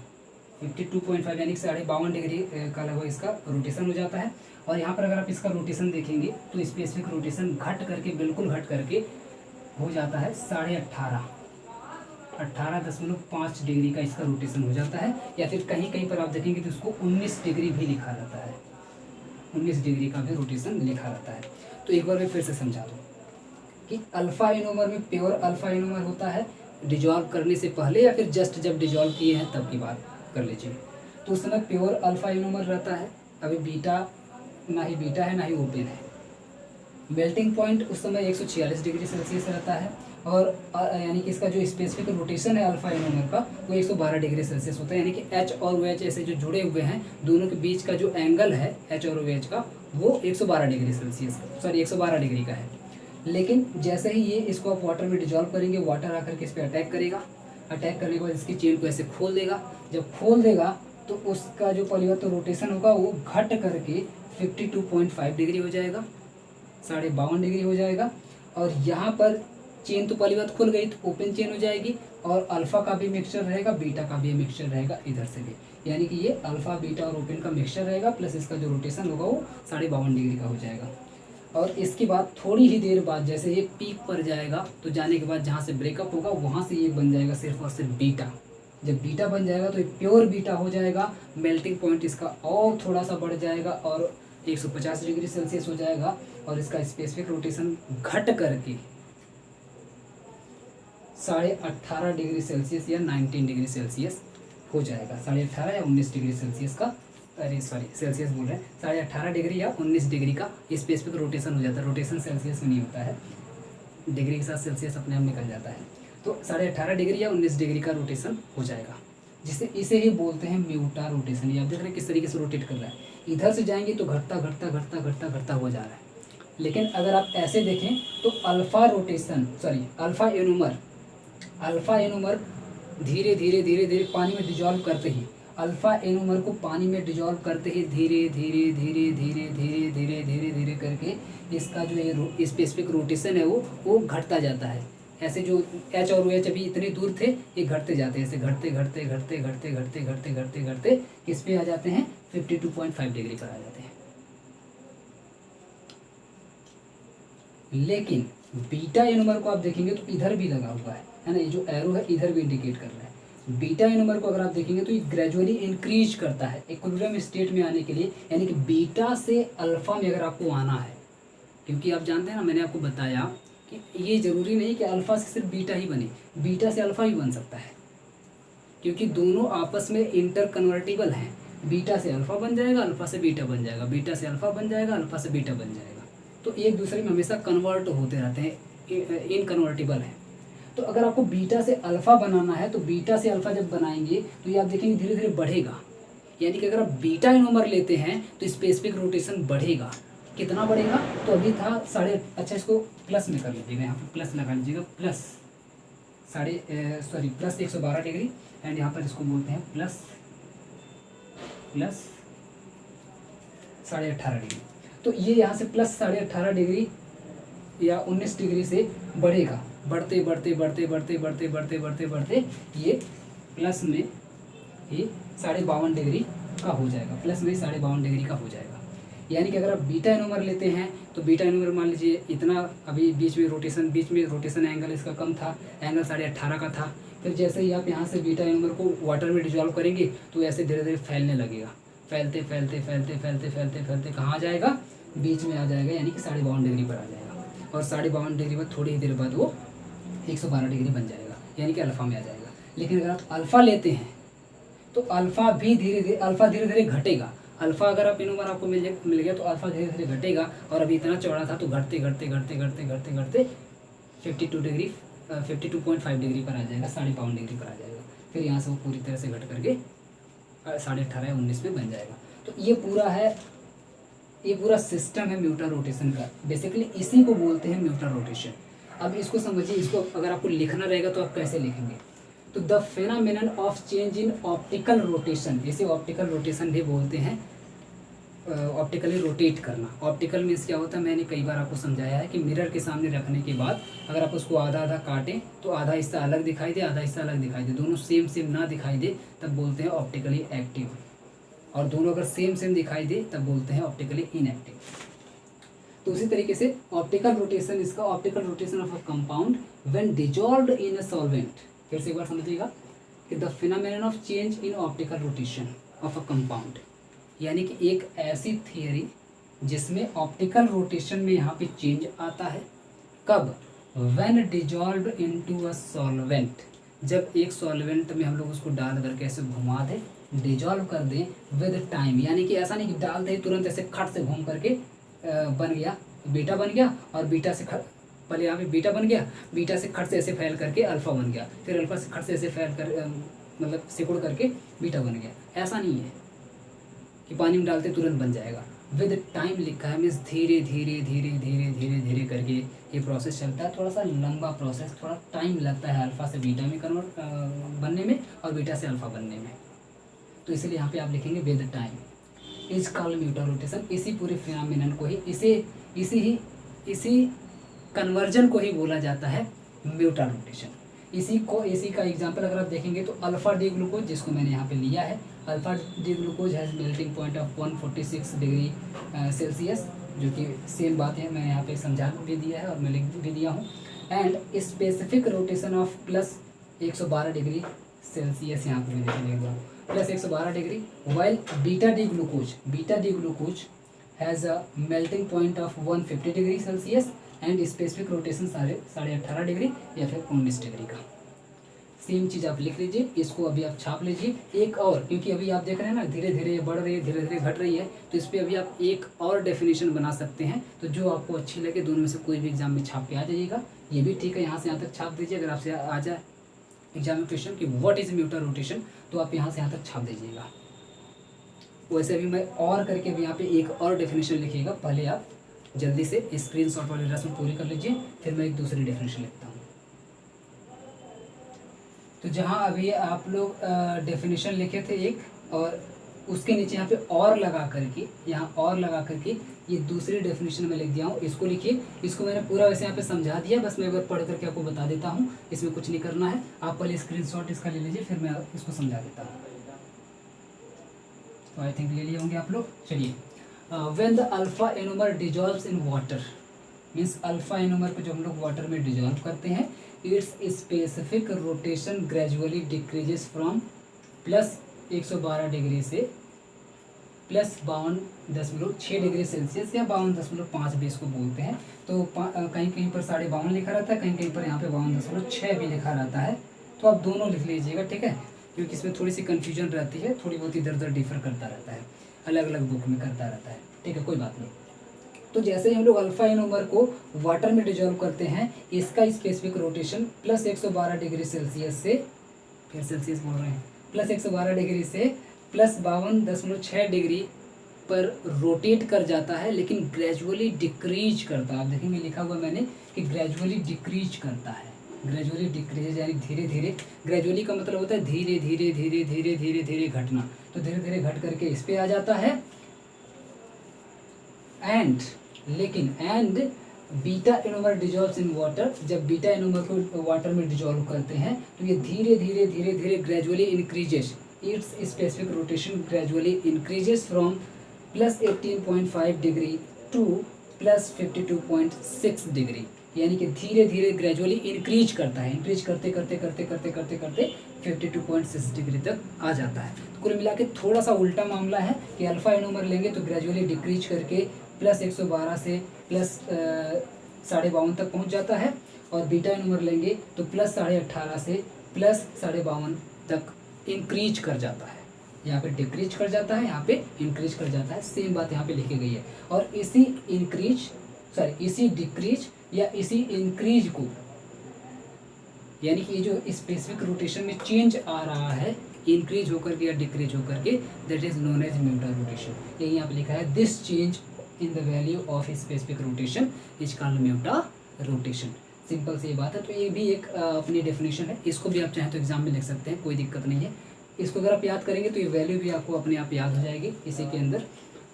52.5 यानी 52.5 डिग्री का लगभग इसका रोटेशन हो जाता है। और यहाँ पर अगर आप इसका रोटेशन देखेंगे तो स्पेसिफिक रोटेशन घट करके बिल्कुल घट करके हो जाता है 18.5 डिग्री का इसका रोटेशन हो जाता है। या फिर कहीं कहीं पर आप देखेंगे तो उसको 19 डिग्री भी लिखा रहता है, 19 डिग्री का भी रोटेशन लिखा रहता है। तो एक बार मैं फिर से समझा दूँ कि अल्फा एनोमर में प्योर अल्फा एनोमर होता है डिजॉल्व करने से पहले, या फिर जस्ट जब डिजॉल्व किए हैं तब की बात कर लीजिए, तो उस समय प्योर अल्फा एनोमर रहता है। अभी बीटा ना ही बीटा है ना ही ओपन है। मेल्टिंग पॉइंट उस समय 146 डिग्री सेल्सियस रहता है, और यानी कि इसका जो स्पेसिफिक रोटेशन है अल्फा एनोमर का वो 112 डिग्री सेल्सियस होता है। यानी कि एच और ओ एच ऐसे जो जुड़े हुए हैं दोनों के बीच का जो एंगल है एच और ओ एच का वो 112 डिग्री सेल्सियस, सॉरी 112 डिग्री का है। लेकिन जैसे ही ये इसको आप वाटर में डिजॉल्व करेंगे, वाटर आकर के इस पर अटैक करेगा, अटैक करने के बाद इसकी चेन को ऐसे खोल देगा। जब खोल देगा तो उसका जो परिवर्तन रोटेशन होगा वो घट करके 52.5 डिग्री हो जाएगा, 52.5 डिग्री हो जाएगा। और यहाँ पर चेन तो पहली बात खुल गई तो ओपन चेन हो जाएगी, और अल्फा का भी मिक्सचर रहेगा, बीटा का भी मिक्सचर रहेगा इधर से भी, यानी कि ये अल्फा बीटा और ओपन का मिक्सचर रहेगा, प्लस इसका जो रोटेशन होगा वो 52.5 डिग्री का हो जाएगा। और इसके बाद थोड़ी ही देर बाद जैसे ये पीक पर जाएगा तो जाने के बाद जहाँ से ब्रेकअप होगा वहाँ से ये बन जाएगा सिर्फ और सिर्फ बीटा। जब बीटा बन जाएगा तो ये प्योर बीटा हो जाएगा। मेल्टिंग पॉइंट इसका और थोड़ा सा बढ़ जाएगा और 150 डिग्री सेल्सियस हो जाएगा, और इसका स्पेसिफिक रोटेशन घट करके 18.5 डिग्री सेल्सियस या 19 डिग्री सेल्सियस हो जाएगा। 18.5 या 19 डिग्री सेल्सियस का, अरे सॉरी सेल्सियस बोल रहे हैं, 18.5 डिग्री या 19 डिग्री का स्पेसिफिक रोटेशन हो जाता है। रोटेशन सेल्सियस में नहीं होता है, डिग्री के साथ सेल्सियस अपने आप निकल जाता है। तो 18.5 डिग्री या 19 डिग्री का रोटेशन हो जाएगा, जिसे इसे ही बोलते हैं म्यूटा रोटेशन। ये आप देख रहे हैं किस तरीके से रोटेट कर रहा है। इधर से जाएंगे तो घटता घटता घटता घटता घटता हो जा रहा है। लेकिन अगर आप ऐसे देखें तो alpha rotation, sorry alpha anomer धीरे धीरे धीरे धीरे पानी में डिजॉल्व करते ही, अल्फा एनोमर को पानी में डिजॉल्व करते ही धीरे धीरे धीरे धीरे धीरे धीरे धीरे धीरे करके इसका जो ये स्पेसिफिक रोटेशन है वो घटता जाता है। ऐसे जो एच और ओ एच अभी इतने दूर थे, ये घटते जाते हैं, ऐसे घटते घटते घटते घटते घटते घटते घटते घटते किस पे आ जाते हैं, 52.5 डिग्री पर आ जाते हैं। लेकिन बीटा एनोमर को आप देखेंगे तो इधर भी लगा हुआ है ना, ये जो एरो है इधर भी इंडिकेट कर रहा है। बीटा एनोमर को अगर आप देखेंगे तो ये ग्रेजुअली इंक्रीज करता है इक्विलिब्रियम स्टेट में आने के लिए, यानी कि बीटा से अल्फा में अगर आपको आना है, क्योंकि आप जानते हैं ना, मैंने आपको बताया कि ये ज़रूरी नहीं कि अल्फ़ा से सिर्फ बीटा ही बने, बीटा से अल्फ़ा भी बन सकता है, क्योंकि दोनों आपस में इंटर कन्वर्टिबल हैं। बीटा से अल्फ़ा बन जाएगा, अल्फ़ा से बीटा बन जाएगा, बीटा से अल्फ़ा बन जाएगा, अल्फ़ा से बीटा बन जाएगा। तो एक दूसरे में हमेशा कन्वर्ट होते रहते हैं, इनकन्वर्टिबल है। तो अगर आपको बीटा से अल्फ़ा बनाना है तो बीटा से अल्फ़ा जब बनाएंगे तो ये आप देखेंगे धीरे धीरे बढ़ेगा, यानी कि अगर आप बीटा एनोमर लेते हैं तो स्पेसिफिक रोटेशन बढ़ेगा। कितना बढ़ेगा, तो अभी था अच्छा इसको प्लस में कर लीजिएगा, यहाँ पर प्लस लगा लीजिएगा, प्लस प्लस 112 डिग्री, एंड यहाँ पर इसको बोलते हैं प्लस 18.5 डिग्री। तो ये यहाँ से प्लस 18.5 डिग्री या 19 डिग्री से बढ़ेगा, बढ़ते बढ़ते बढ़ते बढ़ते बढ़ते बढ़ते बढ़ते बढ़ते ये प्लस में ये 52.5 डिग्री का हो जाएगा, प्लस में 52.5 डिग्री का हो जाएगा। यानी कि अगर आप बीटा एनोमर लेते हैं तो बीटा एनोमर मान लीजिए इतना, अभी बीच में रोटेशन एंगल इसका कम था, एंगल 18.5 का था। फिर जैसे ही आप यहाँ से बीटा एनोमर को वाटर में डिजॉल्व करेंगे तो ऐसे धीरे धीरे फैलने लगेगा, फैलते फैलते फैलते फैलते फैलते फैलते कहाँ आ जाएगा, बीच में आ जाएगा, यानी कि 52.5 डिग्री पर आ जाएगा। और 52.5 डिग्री पर थोड़ी ही देर बाद वो 112 डिग्री बन जाएगा, यानी कि अल्फ़ा में आ जाएगा। लेकिन अगर आप अल्फ़ा लेते हैं तो अल्फ़ा भी धीरे धीरे घटेगा। अल्फ़ा अगर आप एनोमर आपको मिल गया तो अल्फ़ा धीरे धीरे घटेगा, और अभी इतना चौड़ा था तो घटते घटते घटते घटते घटते घटते 52.5 डिग्री पर आ जाएगा, 52.5 डिग्री पर आ जाएगा। फिर यहाँ से वो पूरी तरह से घट करके 18.5 या 19 में बन जाएगा। तो ये पूरा सिस्टम है म्यूटा रोटेशन का, बेसिकली इसी को बोलते हैं म्यूटा रोटेशन। अब इसको समझिए, इसको अगर आपको लिखना रहेगा तो आप कैसे लिखेंगे, तो the phenomenon of change in optical rotation, इसे ऑप्टिकल रोटेशन भी बोलते हैं, ऑप्टिकली रोटेट करना। ऑप्टिकल मीन्स क्या होता है, मैंने कई बार आपको समझाया है कि मिरर के सामने रखने के बाद अगर आप उसको आधा आधा काटें तो आधा हिस्सा अलग दिखाई दे, आधा हिस्सा अलग दिखाई दे, दोनों सेम ना दिखाई दे तब बोलते हैं ऑप्टिकली एक्टिव, और दोनों अगर सेम दिखाई दे तब बोलते हैं ऑप्टिकली इनएक्टिव। तो उसी तरीके से ऑप्टिकल रोटेशन, इसका optical rotation of a compound when dissolved in a solvent, फिर से एक बार समझिएगा कि the phenomenon of change in optical rotation of a compound, यानी कि एक ऐसी थियरी जिसमें ऑप्टिकल रोटेशन में यहाँ पे चेंज आता है, कब, when dissolved into a solvent, जब एक सॉल्वेंट में हम लोग उसको डाल करके ऐसे घुमा दें, डिजॉल्व कर दें विद टाइम, यानी कि ऐसा नहीं कि डाल दें तुरंत ऐसे खट से घूम करके बन गया, बीटा बन गया, और बीटा से पहले यहाँ पे बीटा बन गया, बीटा से खट से ऐसे फैल करके अल्फ़ा बन गया, फिर अल्फ़ा से खट से ऐसे फैल कर मतलब सिकुड़ करके बीटा बन गया। ऐसा नहीं है कि पानी में डालते तुरंत बन जाएगा, विद टाइम लिखा है, मीन्स धीरे धीरे धीरे धीरे धीरे धीरे करके ये प्रोसेस चलता है। थोड़ा सा लंबा प्रोसेस, थोड़ा टाइम लगता है अल्फ़ा से बीटा में कन्वर्ट बनने में और बीटा से अल्फ़ा बनने में। तो इसलिए यहाँ पे आप लिखेंगे with time is called mutarotation. इसी पूरे फिनोमेनन को ही इसी कन्वर्जन को ही बोला जाता है म्यूटा रोटेशन। इसी का एग्जांपल अगर आप देखेंगे तो अल्फ़ा डी ग्लूकोज, जिसको मैंने यहाँ पे लिया है, alpha D glucose has melting point of 146 degree Celsius, जो कि सेम बात है, मैंने यहाँ पे समझा भी दिया है और मैं लिख भी दिया हूँ। And specific rotation of plus 112 degree Celsius, यहाँ पे मैं लिख रहा हूँ plus 112 degree, while beta D glucose has a melting point of 150 degree Celsius and specific rotation 18.5 degree या फिर 19 डिग्री का। सेम चीज़ आप लिख लीजिए, इसको अभी आप छाप लीजिए। एक और, क्योंकि अभी आप देख रहे हैं ना धीरे धीरे ये बढ़ रही है, धीरे धीरे घट रही है, तो इस पर अभी आप एक और डेफिनेशन बना सकते हैं। तो जो आपको अच्छी लगे दोनों में से कोई भी एग्जाम में छाप के आ जाइएगा। ये भी ठीक है, यहाँ से यहाँ तक छाप दीजिए। अगर आपसे आ जाए एग्जाम में क्वेश्चन कि व्हाट इज म्यूटर रोटेशन, तो आप यहाँ से यहाँ तक छाप दीजिएगा। वैसे अभी मैं और करके भी यहाँ पे एक और डेफिनेशन लिखिएगा। पहले आप जल्दी से स्क्रीनशॉट वाली रस्म पूरी कर लीजिए, फिर मैं एक दूसरी डेफिनेशन लिखता हूँ। तो जहाँ अभी आप लोग डेफिनेशन लिखे थे एक, और उसके नीचे यहाँ पे और लगा करके, यहाँ और लगा करके ये दूसरी डेफिनेशन में लिख दिया हूँ। इसको लिखिए। इसको मैंने पूरा वैसे यहाँ पे समझा दिया, बस मैं एक बार पढ़ करके आपको बता देता हूँ। इसमें कुछ नहीं करना है, आप पहले स्क्रीनशॉट इसका ले लीजिए, फिर मैं इसको समझा देता हूँ। तो आई थिंक ले लिए होंगे आप लोग। चलिए, when the alpha anomer dissolves in water, means alpha anomer को जो हम लोग वाटर में डिजॉल्व करते हैं, it's specific rotation gradually decreases from plus 112 degree से प्लस 52.6 डिग्री सेल्सियस या 52.5 भी इसको बोलते हैं। तो कहीं कहीं पर 52.5 लिखा रहता है, कहीं कहीं पर यहाँ पे 52.6 भी लिखा रहता है। तो आप दोनों लिख लीजिएगा, ठीक है, क्योंकि इसमें थोड़ी सी कन्फ्यूजन रहती है, थोड़ी बहुत इधर उधर डिफर करता रहता है, अलग अलग बुक में करता रहता है, ठीक है, कोई बात नहीं। तो जैसे ही हम लोग अल्फा एनोमर को वाटर में डिजॉल्व करते हैं, इसका specific rotation plus 112 degree Celsius से, फिर सेल्सियस बोल रहे हैं, प्लस 112 डिग्री से प्लस 52.6 डिग्री पर रोटेट कर जाता है, लेकिन ग्रेजुअली डिक्रीज करता है। आप देखेंगे लिखा हुआ मैंने कि ग्रेजुअली डिक्रीज करता है। ग्रेजुअली डिक्रीज यानी धीरे धीरे, ग्रेजुअली का मतलब होता है धीरे धीरे धीरे धीरे धीरे धीरे घटना। तो धीरे धीरे घट करके इस पे आ जाता है। And beta anomer dissolves in water, जब बीटा एनोमर को वाटर में डिजॉल्व करते हैं तो ये धीरे धीरे धीरे धीरे gradually increases, it's specific rotation gradually increases from plus 18.5 degree two plus 52.6 degree, यानी कि धीरे धीरे ग्रेजुअली इंक्रीज करता है। इंक्रीज करते करते करते करते करते करते 52.6 डिग्री तक आ जाता है। तो कुल मिला के थोड़ा सा उल्टा मामला है कि अल्फा एनोमर लेंगे तो ग्रेजुअली डिक्रीज करके प्लस 112 से प्लस 52.5 तक पहुंच जाता है, और बीटा एनोमर लेंगे तो प्लस 18.5 से प्लस 52.5 तक इंक्रीज कर जाता है। यहाँ पे डिक्रीज कर जाता है, यहाँ पे इंक्रीज कर जाता है। सेम बात यहाँ पे लिखी गई है। और इसी डिक्रीज या इसी इंक्रीज को, यानी कि ये जो स्पेसिफिक रोटेशन में चेंज आ रहा है, इंक्रीज होकर के या डिक्रीज होकर के, that is known as mutarotation. यही यहाँ पे लिखा है, this change in the value of specific rotation is called mutarotation. Simple सी बात है। तो ये भी एक अपनी डेफिनेशन है, इसको भी आप चाहें तो एग्जाम में लिख सकते हैं, कोई दिक्कत नहीं है। इसको अगर आप याद करेंगे तो ये वैल्यू भी आपको अपने आप याद हो जाएगी इसी के अंदर।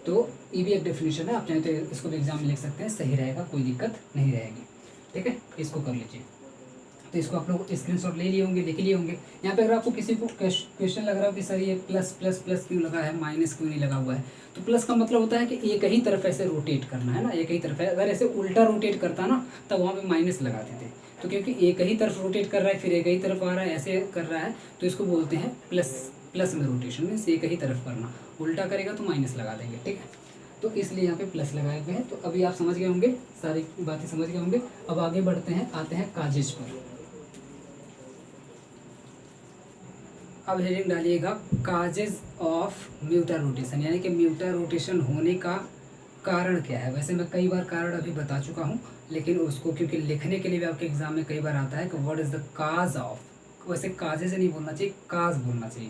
तो ये भी एक डेफिनेशन है, आप चाहें तो इसको भी एग्जाम में लिख सकते हैं, सही रहेगा, कोई दिक्कत नहीं रहेगी, ठीक है। इसको कर लीजिए। तो इसको आप लोग स्क्रीनशॉट ले लिए होंगे, देख लिए होंगे। यहाँ पे अगर आपको किसी को क्वेश्चन लग रहा हो कि सर ये प्लस प्लस प्लस क्यों लगा है, माइनस क्यों नहीं लगा हुआ है, तो प्लस का मतलब होता है कि एक ही तरफ ऐसे रोटेट करना है ना, एक ही तरफ है। अगर ऐसे उल्टा रोटेट करता ना तब वहाँ पे माइनस लगाते थे। तो क्योंकि एक ही तरफ रोटेट कर रहा है, फिर एक ही तरफ आ रहा है, ऐसे कर रहा है, तो इसको बोलते हैं प्लस। प्लस में रोटेशन मीन्स एक ही तरफ करना, उल्टा करेगा तो माइनस लगा देंगे, ठीक है। तो इसलिए यहाँ पे प्लस लगाए हुए हैं। तो अभी आप समझ गए होंगे, सारी बातें समझ गए होंगे। अब आगे बढ़ते हैं, आते हैं काजेज पर। अब हेडिंग डालिएगा काजेज ऑफ म्यूटर रोटेशन, यानी कि म्यूटर रोटेशन होने का कारण क्या है। वैसे मैं कई बार कारण अभी बता चुका हूँ, लेकिन उसको क्योंकि लिखने के लिए भी आपके एग्जाम में कई बार आता है कि what is the cause of, वैसे काजेज नहीं बोलना चाहिए, काज बोलना चाहिए,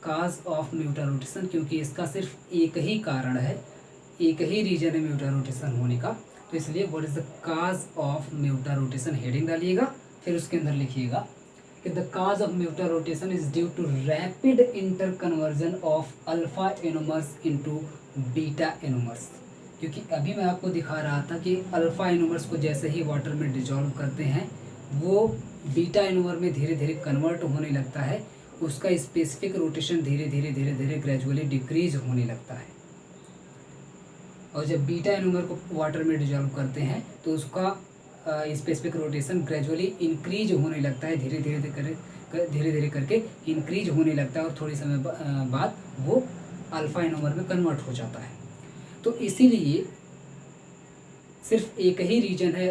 काज ऑफ म्यूटर रोटेशन, क्योंकि इसका सिर्फ एक ही कारण है, एक ही रीजन है म्यूटर रोटेशन होने का। तो इसलिए what is the cause of mutarotation heading डालिएगा, फिर उसके अंदर लिखिएगा कि the cause of mutarotation is due to rapid interconversion of alpha anomers into beta anomers. क्योंकि अभी मैं आपको दिखा रहा था कि अल्फा एनोमर्स को जैसे ही वाटर में डिजॉल्व करते हैं वो बीटा एनोमर में धीरे धीरे कन्वर्ट होने लगता है, उसका स्पेसिफिक रोटेशन धीरे धीरे धीरे धीरे ग्रेजुअली डिक्रीज होने लगता है। और जब बीटा एनोमर को वाटर में डिजॉल्व करते हैं तो उसका स्पेसिफिक रोटेशन ग्रेजुअली इंक्रीज होने लगता है, धीरे धीरे करके इंक्रीज होने लगता है, और थोड़ी समय बाद वो अल्फा एनोमर में कन्वर्ट हो जाता है। तो इसीलिए सिर्फ एक ही रीजन है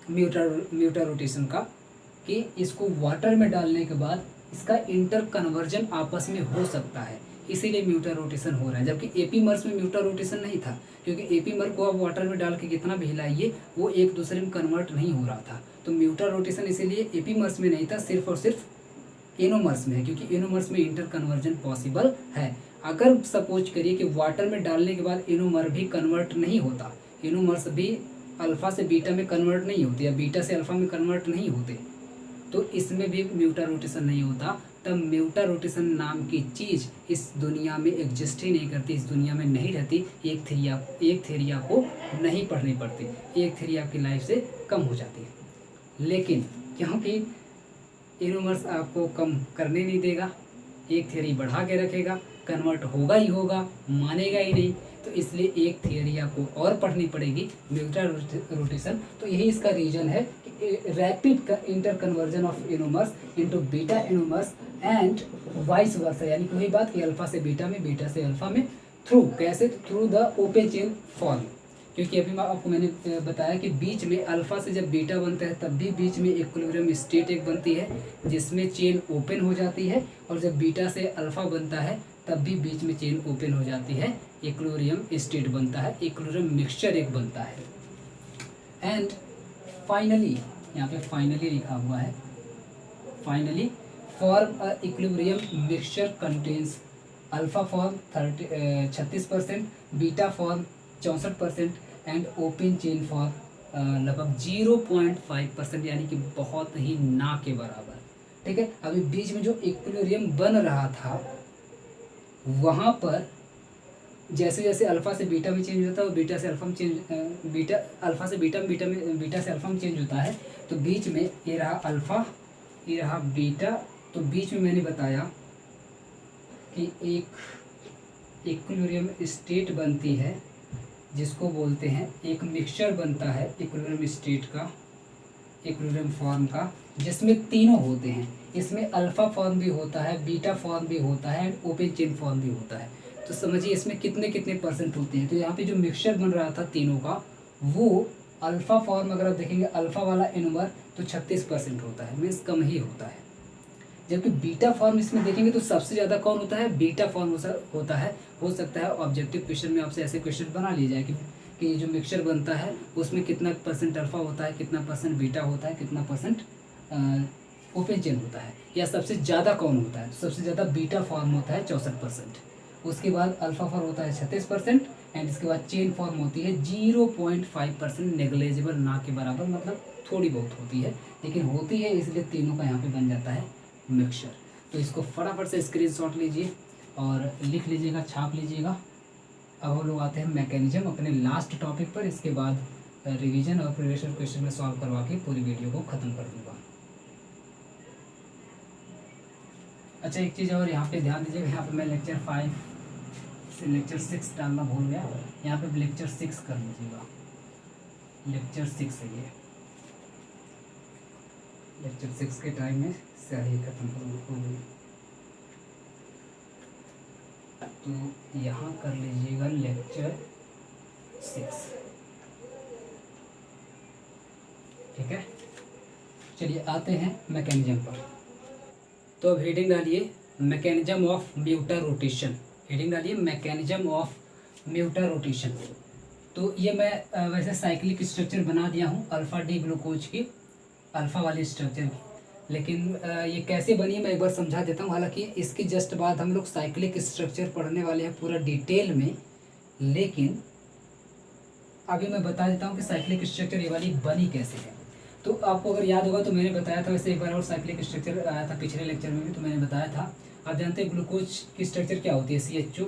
म्यूटा रोटेशन का, कि इसको वाटर में डालने के बाद इसका इंटर कन्वर्जन आपस में हो सकता है, इसीलिए म्यूटा रोटेशन हो रहा है। जबकि एपीमर्स में म्यूटा रोटेशन नहीं था, क्योंकि एपीमर को आप वाटर में डाल के कितना भी हिलाइए वो एक दूसरे में कन्वर्ट नहीं हो रहा था। तो म्यूटा रोटेशन इसीलिए एपीमर्स में नहीं था, सिर्फ और सिर्फ एनोमर्स में है, क्योंकि एनोमर्स में इंटर कन्वर्जन पॉसिबल है। अगर सपोज करिए कि वाटर में डालने के बाद एनोमर भी कन्वर्ट नहीं होता, एनोमर्स भी अल्फ़ा से बीटा में कन्वर्ट नहीं होते या बीटा से अल्फ़ा में कन्वर्ट नहीं होते, तो इसमें भी म्यूटा रोटेशन नहीं होता, तब म्यूटा रोटेशन नाम की चीज़ इस दुनिया में एग्जिस्ट ही नहीं करती, इस दुनिया में नहीं रहती। एक थ्योरी आपको नहीं पढ़नी पड़ती, एक थ्योरी आपकी लाइफ से कम हो जाती है। लेकिन क्योंकि एनोमर्स आपको कम करने नहीं देगा, एक थ्योरी बढ़ा के रखेगा, कन्वर्ट होगा ही होगा, मानेगा ही नहीं, तो इसलिए एक थियरी आपको और पढ़नी पड़ेगी, म्यूटा रोटेशन। तो यही इसका रीजन है कि rapid interconversion of anomers into beta anomers and vice versa, यानी कि वही बात कि अल्फा से बीटा में, बीटा से अल्फा में, थ्रू कैसे, through the open chain form. क्योंकि अभी आपको मैंने बताया कि बीच में अल्फा से जब बीटा बनता है तब भी बीच में इक्विलिब्रियम स्टेट एक बनती है जिसमें चेन ओपन हो जाती है, और जब बीटा से अल्फा बनता है तब भी बीच में चेन ओपन हो जाती है, इक्विलिब्रियम स्टेट बनता है, इक्विलिब्रियम मिक्सचर एक बनता है। एंड फाइनली, यहाँ पे फाइनली लिखा हुआ है, finally form a equilibrium mixture contains alpha form 36%, beta form 64% and open chain form लगभग 0.5%, यानी कि बहुत ही ना के बराबर। ठीक है, अभी बीच में जो इक्विलिब्रियम बन रहा था वहाँ पर जैसे जैसे अल्फा से बीटा में चेंज होता है और बीटा से अल्फा में चेंज, बीटा अल्फा से बीटा में, बीटा में बीटा से अल्फा में चेंज होता है, तो बीच में ये रहा अल्फा, ये रहा बीटा, तो बीच में मैंने बताया कि एक इक्विलिब्रियम स्टेट बनती है जिसको बोलते हैं, एक मिक्सचर बनता है इक्विलिब्रियम स्टेट का, इक्विलिब्रियम फॉर्म का, जिसमें तीनों होते हैं। इसमें अल्फा फॉर्म भी होता है, बीटा फॉर्म भी होता है एंड ओपन चेन फॉर्म भी होता है। तो समझिए इसमें कितने कितने परसेंट होते हैं। तो यहाँ पे जो मिक्सचर बन रहा था तीनों का, वो अल्फा फॉर्म अगर आप देखेंगे अल्फा वाला एनोमर तो 36% होता है, मीन्स कम ही होता है। जबकि बीटा फॉर्म इसमें देखेंगे तो सबसे ज़्यादा कौन होता है, बीटा फॉर्म होता है। हो सकता है ऑब्जेक्टिव क्वेश्चन में आपसे ऐसे क्वेश्चन बना लिए जाए कि जो मिक्सचर बनता है उसमें कितना परसेंट अल्फा होता है, कितना परसेंट बीटा होता है, कितना परसेंट ओपन चेन होता है, या सबसे ज़्यादा कौन होता है। सबसे ज़्यादा बीटा फॉर्म होता है 64%, उसके बाद अल्फा फॉर्म होता है 36% एंड इसके बाद चेन फॉर्म होती है 0.5%, नेग्लेजिबल, ना के बराबर, मतलब थोड़ी बहुत होती है लेकिन होती है, इसलिए तीनों का यहाँ पे बन जाता है मिक्सचर। तो इसको फटाफट से स्क्रीनशॉट लीजिए और लिख लीजिएगा, छाप लीजिएगा। अब हम लोग आते हैं मैकेनिज्म अपने लास्ट टॉपिक पर, इसके बाद रिवीजन और प्रीवियस क्वेश्चन में सॉल्व करवा के पूरी वीडियो को ख़त्म कर दूँगा। अच्छा, एक चीज़ और यहाँ पे ध्यान दीजिएगा, यहाँ पे मैं लेक्चर 5 से लेक्चर 6 डालना भूल गया, यहाँ पे लेक्चर 6 कर लीजिएगा। लेक्चर 6 है ये, लेक्चर 6 के टाइम में सारी खत्म हो गई, तो यहाँ कर लीजिएगा लेक्चर 6। ठीक है, चलिए आते हैं मैकेनिज्म पर। तो अब हेडिंग डालिए मैकेनिज्म ऑफ म्यूटा रोटेशन, हेडिंग डालिए मैकेनिज्म ऑफ म्यूटा रोटेशन। तो ये मैं वैसे साइक्लिक स्ट्रक्चर बना दिया हूँ अल्फ़ा डी ग्लूकोज की, अल्फ़ा वाली स्ट्रक्चर की, लेकिन ये कैसे बनी मैं एक बार समझा देता हूँ। हालांकि इसके जस्ट बाद हम लोग साइक्लिक स्ट्रक्चर पढ़ने वाले हैं पूरा डिटेल में, लेकिन अभी मैं बता देता हूँ कि साइक्लिक स्ट्रक्चर ये वाली बनी कैसे है। तो आपको अगर याद होगा तो मैंने बताया था, वैसे एक बार और साइक्लिक स्ट्रक्चर आया था पिछले लेक्चर में भी, तो मैंने बताया था। आप जानते हैं ग्लूकोज की स्ट्रक्चर क्या होती है, CH2,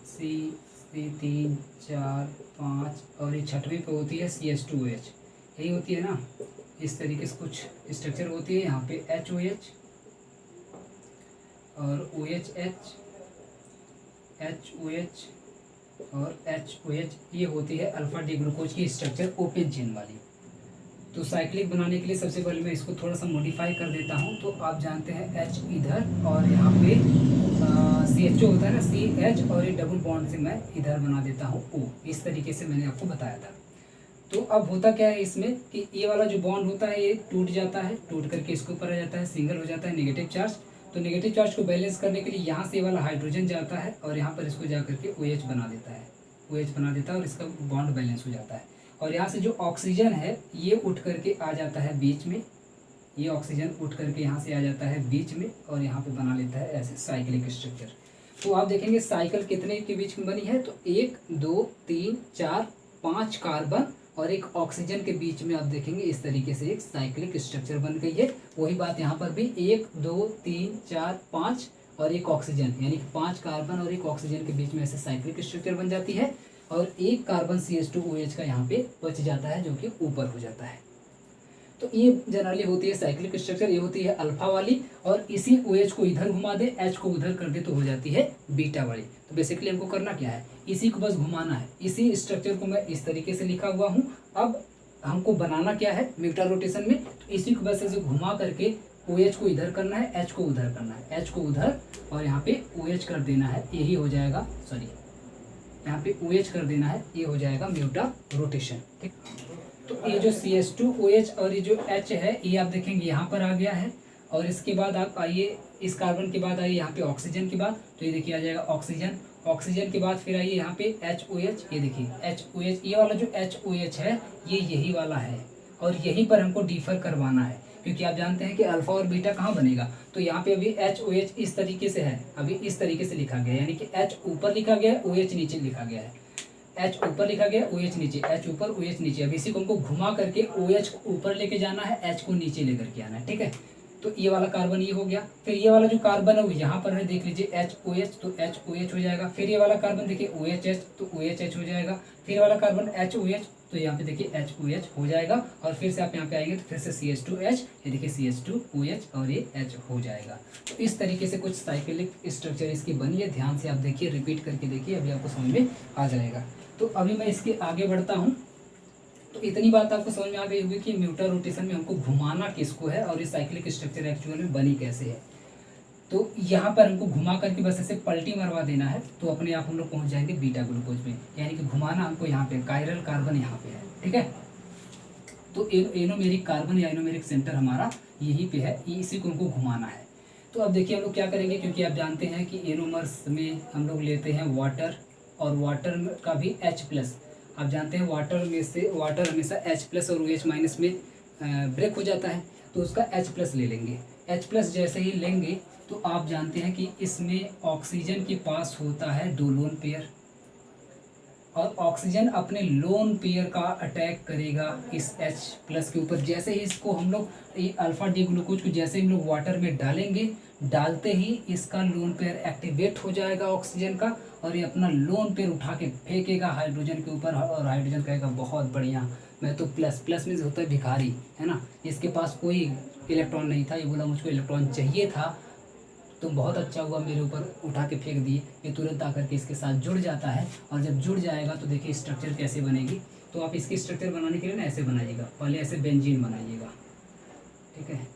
C3 4 5 और ये छठवीं पे होती है CH2OH, यही होती है ना। इस तरीके से कुछ स्ट्रक्चर होती है, यहाँ पे HOH और OHH, HOH और HOH, ये होती है अल्फ़ा डी ग्लूकोज की स्ट्रक्चर ओपन चेन वाली। तो साइक्लिक बनाने के लिए सबसे पहले मैं इसको थोड़ा सा मॉडिफाई कर देता हूँ। तो आप जानते हैं H इधर और यहाँ पे CHO होता है ना, CH, और ये डबल बॉन्ड से मैं इधर बना देता हूँ O। इस तरीके से मैंने आपको बताया था। तो अब होता क्या है इसमें कि ये वाला जो बॉन्ड होता है ये टूट जाता है, टूट करके इसके ऊपर आ जाता है, सिंगल हो जाता है नेगेटिव चार्ज। तो नेगेटिव चार्ज को बैलेंस करने के लिए यहाँ से ये वाला हाइड्रोजन जाता है और यहाँ पर इसको जा करके OH बना देता है, OH बना देता है और इसका बॉन्ड बैलेंस हो जाता है। और यहाँ से जो ऑक्सीजन है ये उठ करके आ जाता है बीच में, ये ऑक्सीजन उठ करके यहाँ से आ जाता है बीच में और यहाँ पे बना लेता है ऐसे साइक्लिक स्ट्रक्चर। तो आप देखेंगे साइकिल कितने के बीच में बनी है, तो 1 2 3 4 5 कार्बन और एक ऑक्सीजन के बीच में आप देखेंगे इस तरीके से एक साइक्लिक स्ट्रक्चर बन गई है। वही बात यहाँ पर भी 1 2 3 4 5 और एक ऑक्सीजन, यानी कि 5 कार्बन और एक ऑक्सीजन के बीच में ऐसे साइक्लिक स्ट्रक्चर बन जाती है और एक कार्बन CH2OH का यहाँ पे बच जाता है जो कि ऊपर हो जाता है। तो ये जनरली होती है साइक्लिक स्ट्रक्चर, ये होती है अल्फा वाली, और इसी OH को इधर घुमा दे, H को उधर कर दे तो हो जाती है बीटा वाली। तो बेसिकली हमको करना क्या है, इसी को बस घुमाना है। इसी स्ट्रक्चर को मैं इस तरीके से लिखा हुआ हूँ। अब हमको बनाना क्या है म्यूटर रोटेशन में, तो इसी को बस ऐसे घुमा करके OH को इधर करना है, H को उधर करना है, H को उधर और यहाँ पे OH कर देना है, यही हो जाएगा, सॉरी यहाँ पे OH कर देना है, ये हो जाएगा म्यूटर रोटेशन। ठीक, तो ये जो CH2OH और ये जो H है ये आप देखेंगे यहाँ पर आ गया है। और इसके बाद आप आइए इस कार्बन के बाद आइए यहाँ पे ऑक्सीजन के बाद, तो ये देखिए आ जाएगा ऑक्सीजन। ऑक्सीजन के बाद फिर आइए यहाँ पे HOH, ये देखिए HOH, ये वाला जो HOH है ये यही वाला है और यहीं पर हमको डिफर करवाना है, क्योंकि आप जानते हैं कि अल्फा और बीटा कहाँ बनेगा। तो यहाँ पे अभी HOH इस तरीके से है, अभी इस तरीके से लिखा गया है, यानी कि H ऊपर लिखा गया है, OH नीचे लिखा गया है, H ऊपर लिखा गया OH नीचे, H ऊपर OH नीचे। अब इसी को हमको घुमा करके OH को ऊपर लेके जाना है, H को नीचे लेकर के आना है। ठीक है, तो ये वाला कार्बन ये हो गया। फिर ये वाला जो कार्बन है वो यहाँ पर है, देख लीजिए HOH, तो HOH हो जाएगा। फिर ये वाला कार्बन देखिए OHH, तो OHH हो जाएगा। फिर वाला कार्बन HOH, तो यहाँ पे देखिए HOH हो जाएगा। और फिर से आप यहाँ पे आएंगे तो फिर से CH2H, ये देखिए CH2OH और ये H हो जाएगा। तो इस तरीके से कुछ साइक्लिक स्ट्रक्चर इसकी बनी है। ध्यान से आप देखिए, रिपीट करके देखिए, अभी आपको समझ में आ जाएगा। तो अभी मैं इसके आगे बढ़ता हूँ। तो इतनी बात आपको समझ में आ गई होगी कि म्यूटर रोटेशन में हमको घुमाना किसको है और ये साइक्लिक स्ट्रक्चर एक्चुअल में बनी कैसे है। तो यहाँ पर हमको घुमा करके बस ऐसे पलटी मरवा देना है, तो अपने आप हम लोग पहुँच जाएंगे बीटा ग्लूकोज में। यानी कि घुमाना हमको यहाँ पे, कायरल कार्बन यहाँ पे है। ठीक है, तो एनोमेरिक कार्बन या एनोमेरिक सेंटर हमारा यहीं पे है, इसी को हमको घुमाना है। तो अब देखिए हम लोग क्या करेंगे, क्योंकि आप जानते हैं कि एनोमर्स में हम लोग लेते हैं वाटर, और वाटर का भी H+। आप जानते हैं वाटर में से वाटर हमेशा H+ और OH- में ब्रेक हो जाता है, तो उसका H+ ले लेंगे। H+ जैसे ही लेंगे तो आप जानते हैं कि इसमें ऑक्सीजन के पास होता है 2 लोन पेयर, और ऑक्सीजन अपने लोन पेयर का अटैक करेगा इस H+ के ऊपर। जैसे ही इसको हम लोग ये अल्फा डी ग्लूकोज को जैसे हम लोग वाटर में डालेंगे, डालते ही इसका लोन पेयर एक्टिवेट हो जाएगा ऑक्सीजन का, और ये अपना लोन पेयर उठा के फेंकेगा हाइड्रोजन के ऊपर, और हाइड्रोजन कहेगा बहुत बढ़िया, मैं तो प्लस में होता है भिखारी, है ना, इसके पास कोई इलेक्ट्रॉन नहीं था, ये बोला मुझको इलेक्ट्रॉन चाहिए था, तो बहुत अच्छा हुआ मेरे ऊपर उठा के फेंक दिए। ये तुरंत आकर के इसके साथ जुड़ जाता है, और जब जुड़ जाएगा तो देखिए स्ट्रक्चर कैसे बनेगी। तो आप इसकी स्ट्रक्चर बनाने के लिए ना ऐसे बनाइएगा, पहले ऐसे बेंजीन बनाइएगा। ठीक है,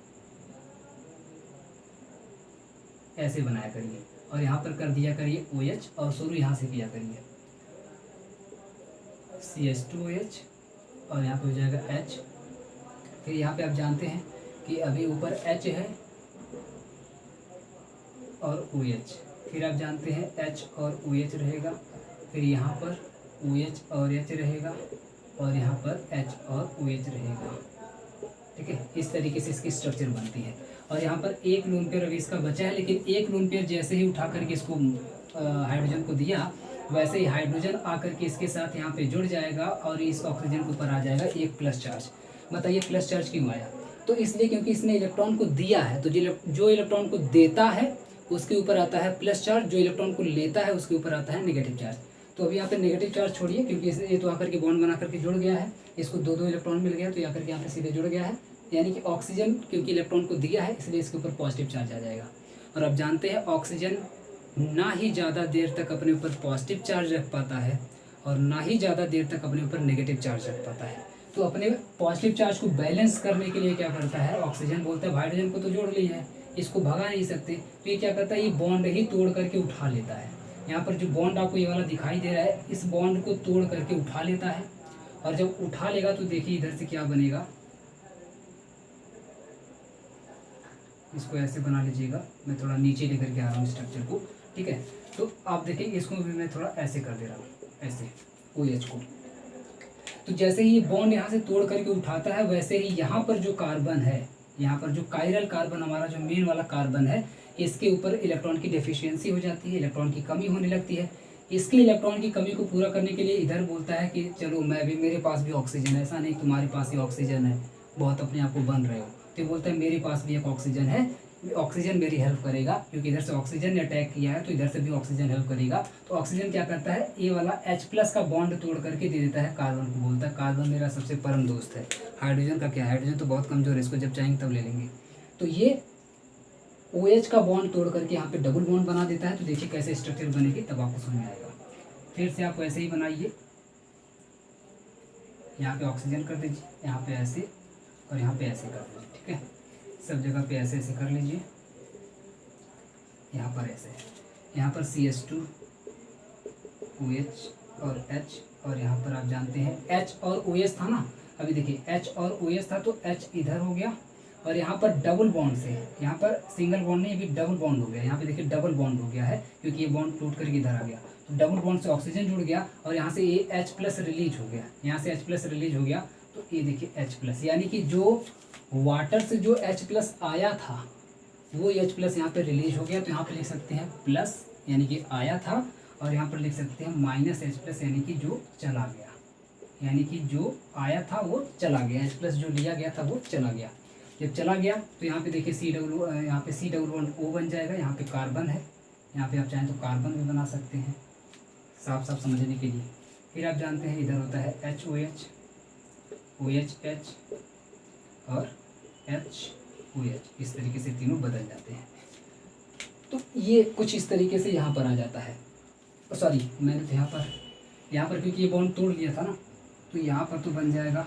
ऐसे बनाया करिए, और यहाँ पर कर दिया करिए OH, और शुरू यहाँ से किया करिए CH2OH, और यहाँ पे हो जाएगा H। फिर यहाँ पे आप जानते हैं कि अभी ऊपर H है और OH, फिर आप जानते हैं H और OH रहेगा, फिर यहाँ पर OH और H रहेगा, और यहाँ पर H और OH रहेगा। ठीक है, इस तरीके से इसकी स्ट्रक्चर बनती है। और यहाँ पर एक लोन पेयर अभी इसका बचा है, लेकिन एक लोन पेयर जैसे ही उठा करके इसको हाइड्रोजन को दिया, वैसे ही हाइड्रोजन आकर के इसके साथ यहाँ पे जुड़ जाएगा, और इस ऑक्सीजन के ऊपर आ जाएगा एक प्लस चार्ज। बताइए प्लस चार्ज क्यों आया? तो इसलिए क्योंकि इसने इलेक्ट्रॉन को दिया है, तो जो इलेक्ट्रॉन को देता है उसके ऊपर आता है प्लस चार्ज, जो इलेक्ट्रॉन को लेता है उसके ऊपर आता है नेगेटिव चार्ज। तो अभी यहाँ पे नेगेटिव चार्ज छोड़िए, क्योंकि ये तो आकर के बॉन्ड बना करके जुड़ गया है, इसको 2 इलेक्ट्रॉन मिल गया, तो यहाँ करके यहाँ पे सीधे जुड़ गया है। यानी कि ऑक्सीजन क्योंकि इलेक्ट्रॉन को दिया है, इसलिए इसके ऊपर पॉजिटिव चार्ज आ जाएगा। और अब जानते हैं ऑक्सीजन ना ही ज़्यादा देर तक अपने ऊपर पॉजिटिव चार्ज रख पाता है, और ना ही ज़्यादा देर तक अपने ऊपर नेगेटिव चार्ज रख पाता है। तो अपने पॉजिटिव चार्ज को बैलेंस करने के लिए क्या करता है, ऑक्सीजन बोलता है हाइड्रोजन को तो जोड़ लिया है, इसको भगा नहीं सकते, तो ये क्या करता है, ये बॉन्ड ही तोड़ करके उठा लेता है। यहाँ पर जो बॉन्ड आपको ये वाला दिखाई दे रहा है, इस बॉन्ड को तोड़ करके उठा लेता है, और जब उठा लेगा तो देखिए इधर से क्या बनेगा, इसको ऐसे बना लीजिएगा। मैं थोड़ा नीचे लेकर के आ रहा हूँ स्ट्रक्चर को, ठीक है। तो आप देखें इसको भी मैं थोड़ा ऐसे कर दे रहा हूँ, ऐसे OH को। तो जैसे ही ये बॉन्ड यहाँ से तोड़ करके उठाता है, वैसे ही यहाँ पर जो कार्बन है, यहाँ पर जो कायरल कार्बन हमारा जो मेन वाला कार्बन है, इसके ऊपर इलेक्ट्रॉन की डेफिशिएंसी हो जाती है, इलेक्ट्रॉन की कमी होने लगती है। इसके इलेक्ट्रॉन की कमी को पूरा करने के लिए इधर बोलता है कि चलो मैं भी, मेरे पास भी ऑक्सीजन है, ऐसा नहीं तुम्हारे पास ही ऑक्सीजन है, बहुत अपने आप को बन रहे हो। तो बोलता है मेरे पास भी एक ऑक्सीजन है, ऑक्सीजन मेरी हेल्प करेगा, क्योंकि इधर से ऑक्सीजन ने अटैक किया है तो इधर से भी ऑक्सीजन हेल्प करेगा। तो ऑक्सीजन क्या करता है, ये वाला H+ का बॉन्ड तोड़ करके दे देता है कार्बन को, बोलता है कार्बन मेरा सबसे परम दोस्त है। हाइड्रोजन का क्या है, हाइड्रोजन तो बहुत कमजोर है, इसको जब चाहेंगे तब ले लेंगे। तो ये OH का बॉन्ड तोड़ करके यहाँ पे डबल बॉन्ड बना देता है। तो देखिए कैसे स्ट्रक्चर बनेगी, तब आपको समझ में आएगा। फिर से आप वैसे ही बनाइए, यहाँ पे ऑक्सीजन कर दीजिए, यहाँ पे ऐसे और यहाँ पे ऐसे कर दीजिए, ठीक है। सब जगह पे ऐसे ऐसे कर लीजिए, यहाँ पर ऐसे, यहाँ पर CH2 OH और H, और यहाँ पर आप जानते हैं H और OH था ना, अभी देखिए H और OH था तो H इधर हो गया, और यहाँ पर डबल बॉन्ड से, यहाँ पर सिंगल बॉन्ड नहीं, अभी डबल बॉन्ड हो गया। यहाँ पे देखिए डबल बॉन्ड हो गया है, क्योंकि ये बॉन्ड टूट करके इधर आ गया, तो डबल बॉन्ड से ऑक्सीजन जुड़ गया, और यहाँ से ये H+ रिलीज हो गया, यहाँ से H+ रिलीज हो गया। तो ये देखिए H+, यानी कि जो वाटर से जो H+ आया था वो H+ यहाँ पे रिलीज हो गया। तो यहाँ पे लिख सकते हैं प्लस, यानी कि आया था, और यहाँ पर लिख सकते हैं -H+, यानी कि जो चला गया, यानी कि जो आया था वो चला गया, H+ जो लिया गया था वो चला गया। जब चला गया तो यहाँ पे देखिए यहाँ पे C+O बन जाएगा, यहाँ पे कार्बन है, यहाँ पे आप चाहें तो कार्बन भी बना सकते हैं साफ साफ समझने के लिए। फिर आप जानते हैं इधर होता है HOH, OHH और HOH, इस तरीके से तीनों बदल जाते हैं। तो ये कुछ इस तरीके से यहाँ पर आ जाता है। सॉरी, मैंने तो यहाँ पर क्योंकि ये बॉन्ड तोड़ लिया था ना, तो यहाँ पर तो बन जाएगा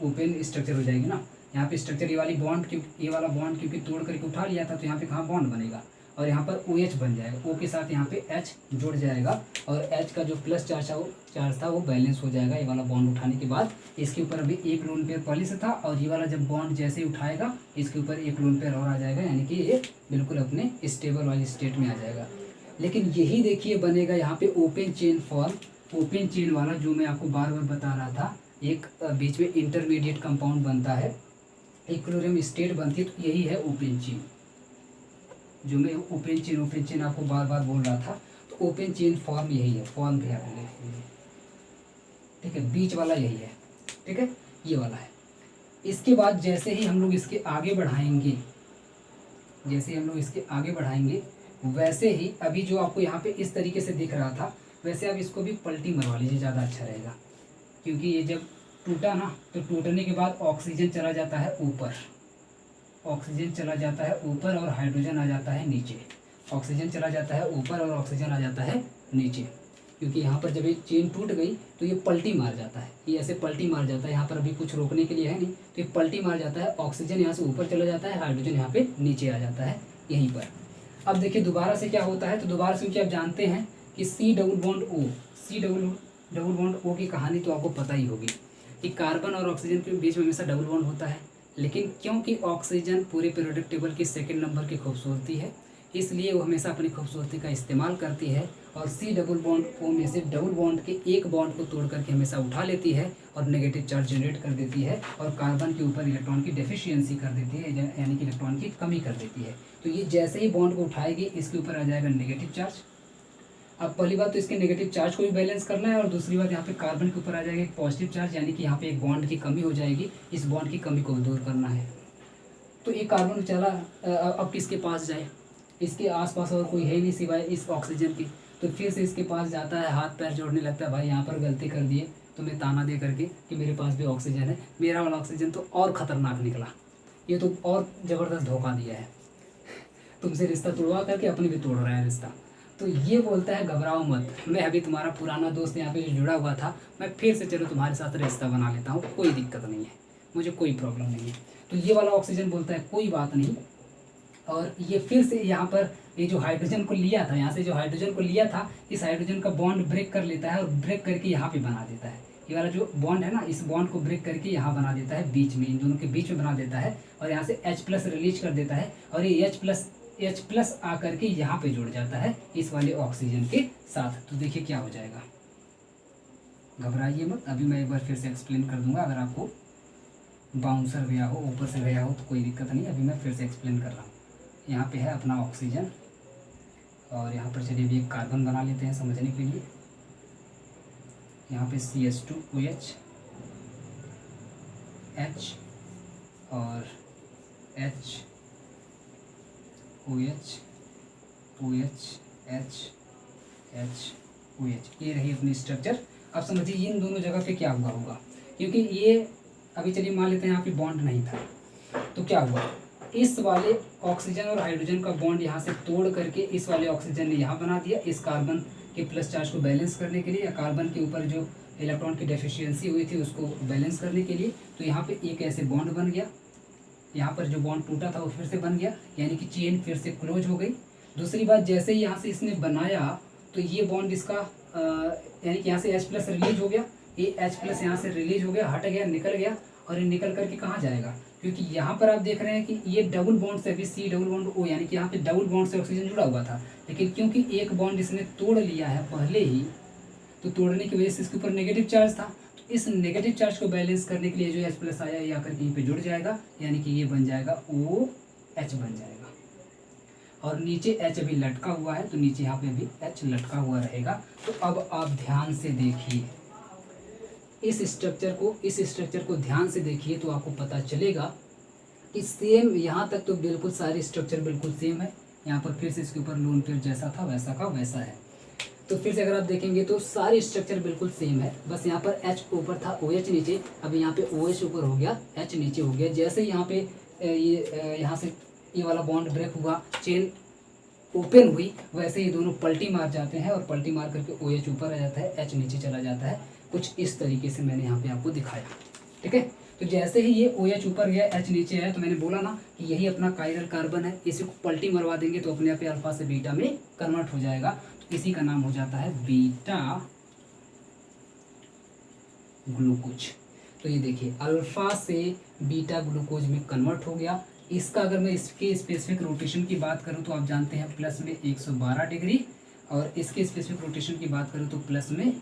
ओपन स्ट्रक्चर हो जाएगी ना। यहाँ पे स्ट्रक्चर ये वाला बॉन्ड क्योंकि तोड़ करके उठा लिया था, तो यहाँ पे कहाँ बॉन्ड बनेगा, और यहाँ पर OH बन जाएगा, O के साथ यहाँ पे H जुड़ जाएगा, और H का जो प्लस चार्ज था वो बैलेंस हो जाएगा ये वाला बॉन्ड उठाने के बाद। इसके ऊपर अभी 1 लोन पेयर पहले से था, और ये वाला जब बॉन्ड जैसे ही उठाएगा इसके ऊपर 1 लोन पेयर और आ जाएगा, यानी कि ये बिल्कुल अपने स्टेबल वाली स्टेट में आ जाएगा। लेकिन यही देखिए बनेगा यहाँ पे open chain form, open chain वाला जो मैं आपको बार बार बता रहा था, एक बीच में इंटरमीडिएट कंपाउंड बनता है, इक्विलिब्रियम स्टेट बनती है, तो यही है ओपन चेन। जो मैं ओपन चेन आपको बार बार बोल रहा था, तो ओपन चेन फॉर्म यही है, फॉर्म भी आप लिख लीजिए, ठीक है। बीच वाला यही है, ठीक है, ये वाला है। इसके बाद जैसे ही हम लोग इसके आगे बढ़ाएंगे, वैसे ही अभी जो आपको यहाँ पे इस तरीके से दिख रहा था, वैसे आप इसको भी पलटी मरवा लीजिए, ज़्यादा अच्छा रहेगा। क्योंकि ये जब टूटा ना, तो टूटने के बाद ऑक्सीजन चला जाता है ऊपर, और हाइड्रोजन आ जाता है नीचे। ऑक्सीजन चला जाता है ऊपर और ऑक्सीजन आ जाता है नीचे, क्योंकि यहाँ पर जब ये चेन टूट गई तो ये पलटी मार जाता है, ये ऐसे पलटी मार जाता है। यहाँ पर अभी कुछ रोकने के लिए है नहीं, तो ये पलटी मार जाता है, ऑक्सीजन यहाँ से ऊपर चला जाता है, हाइड्रोजन यहाँ पे नीचे आ जाता है यहीं पर। अब देखिए दोबारा से क्या होता है, तो दोबारा से क्योंकि आप जानते हैं कि C डबल बॉन्ड O की कहानी तो आपको पता ही होगी कि कार्बन और ऑक्सीजन के बीच में हमेशा डबल बॉन्ड होता है। लेकिन क्योंकि ऑक्सीजन पूरे पीरियोडिक टेबल की 2nd नंबर की खूबसूरती है, इसलिए वो हमेशा अपनी खूबसूरती का इस्तेमाल करती है, और C डबल बॉन्ड O में से डबल बॉन्ड के एक बॉन्ड को तोड़ करके हमेशा उठा लेती है और नेगेटिव चार्ज जनरेट कर देती है, और कार्बन के ऊपर इलेक्ट्रॉन की डेफिशिएंसी कर देती है, यानी कि इलेक्ट्रॉन की कमी कर देती है। तो ये जैसे ही बॉन्ड को उठाएगी इसके ऊपर आ जाएगा नेगेटिव चार्ज। अब पहली बात तो इसके नेगेटिव चार्ज को भी बैलेंस करना है, और दूसरी बात यहाँ पे कार्बन के ऊपर आ जाएगा एक पॉजिटिव चार्ज, यानी कि यहाँ पे एक बॉन्ड की कमी हो जाएगी, इस बॉन्ड की कमी को दूर करना है। तो एक कार्बन चला, अब किसके पास जाए, इसके आसपास और कोई है नहीं सिवाय इस ऑक्सीजन की। तो फिर से इसके पास जाता है, हाथ पैर जोड़ने लगता है, भाई यहाँ पर गलती कर दिए, तो मैं ताना दे करके कि मेरे पास भी ऑक्सीजन है, मेरा वाला ऑक्सीजन तो और ख़तरनाक निकला, ये तो और ज़बरदस्त धोखा दिया है, तुमसे रिश्ता तोड़वा करके अपने भी तोड़ रहा है रिश्ता। तो ये बोलता है घबराओ मत, मैं अभी तुम्हारा पुराना दोस्त यहाँ पे जो जुड़ा हुआ था, मैं फिर से चलो तुम्हारे साथ रिश्ता बना लेता हूँ, कोई दिक्कत नहीं है, मुझे कोई प्रॉब्लम नहीं है। तो ये वाला ऑक्सीजन बोलता है कोई बात नहीं, और ये फिर से यहाँ पर ये जो हाइड्रोजन को लिया था, यहाँ से जो हाइड्रोजन को लिया था, इस हाइड्रोजन का बॉन्ड ब्रेक कर लेता है, और ब्रेक करके यहाँ पे बना देता है, ये वाला जो बॉन्ड है ना, इस बॉन्ड को ब्रेक करके यहाँ बना देता है बीच में, इन दोनों के बीच में बना देता है और यहाँ से H+ रिलीज कर देता है और ये H+ आकर के यहाँ पे जुड़ जाता है इस वाले ऑक्सीजन के साथ। तो देखिए क्या हो जाएगा, घबराइए मत, अभी मैं एक बार फिर से एक्सप्लेन कर दूंगा। अगर आपको बाउंसर गया हो, ऊपर से गया हो तो कोई दिक्कत नहीं, अभी मैं फिर से एक्सप्लेन कर रहा हूँ। यहाँ पे है अपना ऑक्सीजन और यहाँ पर चलिए अभी एक कार्बन बना लेते हैं समझने के लिए। यहाँ पे CH2OH H और H OH OH H H OH, ये रही अपनी स्ट्रक्चर। अब समझिए इन दोनों जगह पे क्या हुआ होगा, क्योंकि ये अभी चलिए मान लेते हैं यहाँ पे बॉन्ड नहीं था, तो क्या हुआ, इस वाले ऑक्सीजन और हाइड्रोजन का बॉन्ड यहाँ से तोड़ करके इस वाले ऑक्सीजन ने यहाँ बना दिया, इस कार्बन के प्लस चार्ज को बैलेंस करने के लिए, या कार्बन के ऊपर जो इलेक्ट्रॉन की डेफिशिएंसी हुई थी उसको बैलेंस करने के लिए। तो यहाँ पे एक ऐसे बॉन्ड बन गया, यहाँ पर जो बॉन्ड टूटा था वो फिर से बन गया, यानी कि चेन फिर से क्लोज हो गई। दूसरी बात, जैसे ही यहाँ से इसने बनाया तो ये बॉन्ड इसका यानी कि यहाँ से H+ रिलीज हो गया, ये H+ यहाँ से रिलीज हो गया, हट गया, निकल गया, और ये निकल करके कहाँ जाएगा, क्योंकि यहाँ पर आप देख रहे हैं कि ये डबल बॉन्ड से अभी C+O, यानी कि यहाँ पे डबल बॉन्ड से ऑक्सीजन जुड़ा हुआ था, लेकिन क्योंकि एक बॉन्ड इसने तोड़ लिया है पहले ही, तो तोड़ने की वजह से इसके ऊपर नेगेटिव चार्ज था, तो इस नेगेटिव चार्ज को बैलेंस करने के लिए जो H+ आया ये आकर कहीं पे जुड़ जाएगा, यानी कि ये बन जाएगा OH बन जाएगा, और नीचे H अभी लटका हुआ है, तो नीचे यहाँ पे भी H लटका हुआ रहेगा। तो अब आप ध्यान से देखिए इस स्ट्रक्चर को ध्यान से देखिए, तो आपको पता चलेगा कि सेम यहाँ तक तो बिल्कुल सारी स्ट्रक्चर बिल्कुल सेम है। यहाँ पर फिर से इसके ऊपर लोन पेयर जैसा था वैसा का वैसा है, तो फिर से अगर आप देखेंगे तो सारी स्ट्रक्चर बिल्कुल सेम है, बस यहाँ पर H ऊपर था, OH नीचे, अब यहाँ पे OH ऊपर हो गया, H नीचे हो गया। जैसे यहाँ पे यहाँ से ये वाला बॉन्ड ब्रेक हुआ, चेन ओपन हुई, वैसे ही दोनों पलटी मार जाते हैं और पलटी मार करके OH ऊपर आ जाता है, H नीचे चला जाता है। कुछ इस तरीके से मैंने यहाँ पे आपको दिखाया, ठीक है। तो जैसे ही ये OH ऊपर गया, H नीचे आया, तो मैंने बोला ना कि यही अपना कायरल कार्बन है, इसी को पलटी मरवा देंगे तो अपने आप अल्फा से बीटा में कन्वर्ट हो जाएगा, तो इसी का नाम हो जाता है बीटा ग्लूकोज। तो ये देखिए अल्फा से बीटा ग्लूकोज में कन्वर्ट हो गया। इसका अगर मैं इसके स्पेसिफिक रोटेशन की बात करूं तो आप जानते हैं प्लस में 112 डिग्री, और इसके स्पेसिफिक रोटेशन की बात करूं तो प्लस में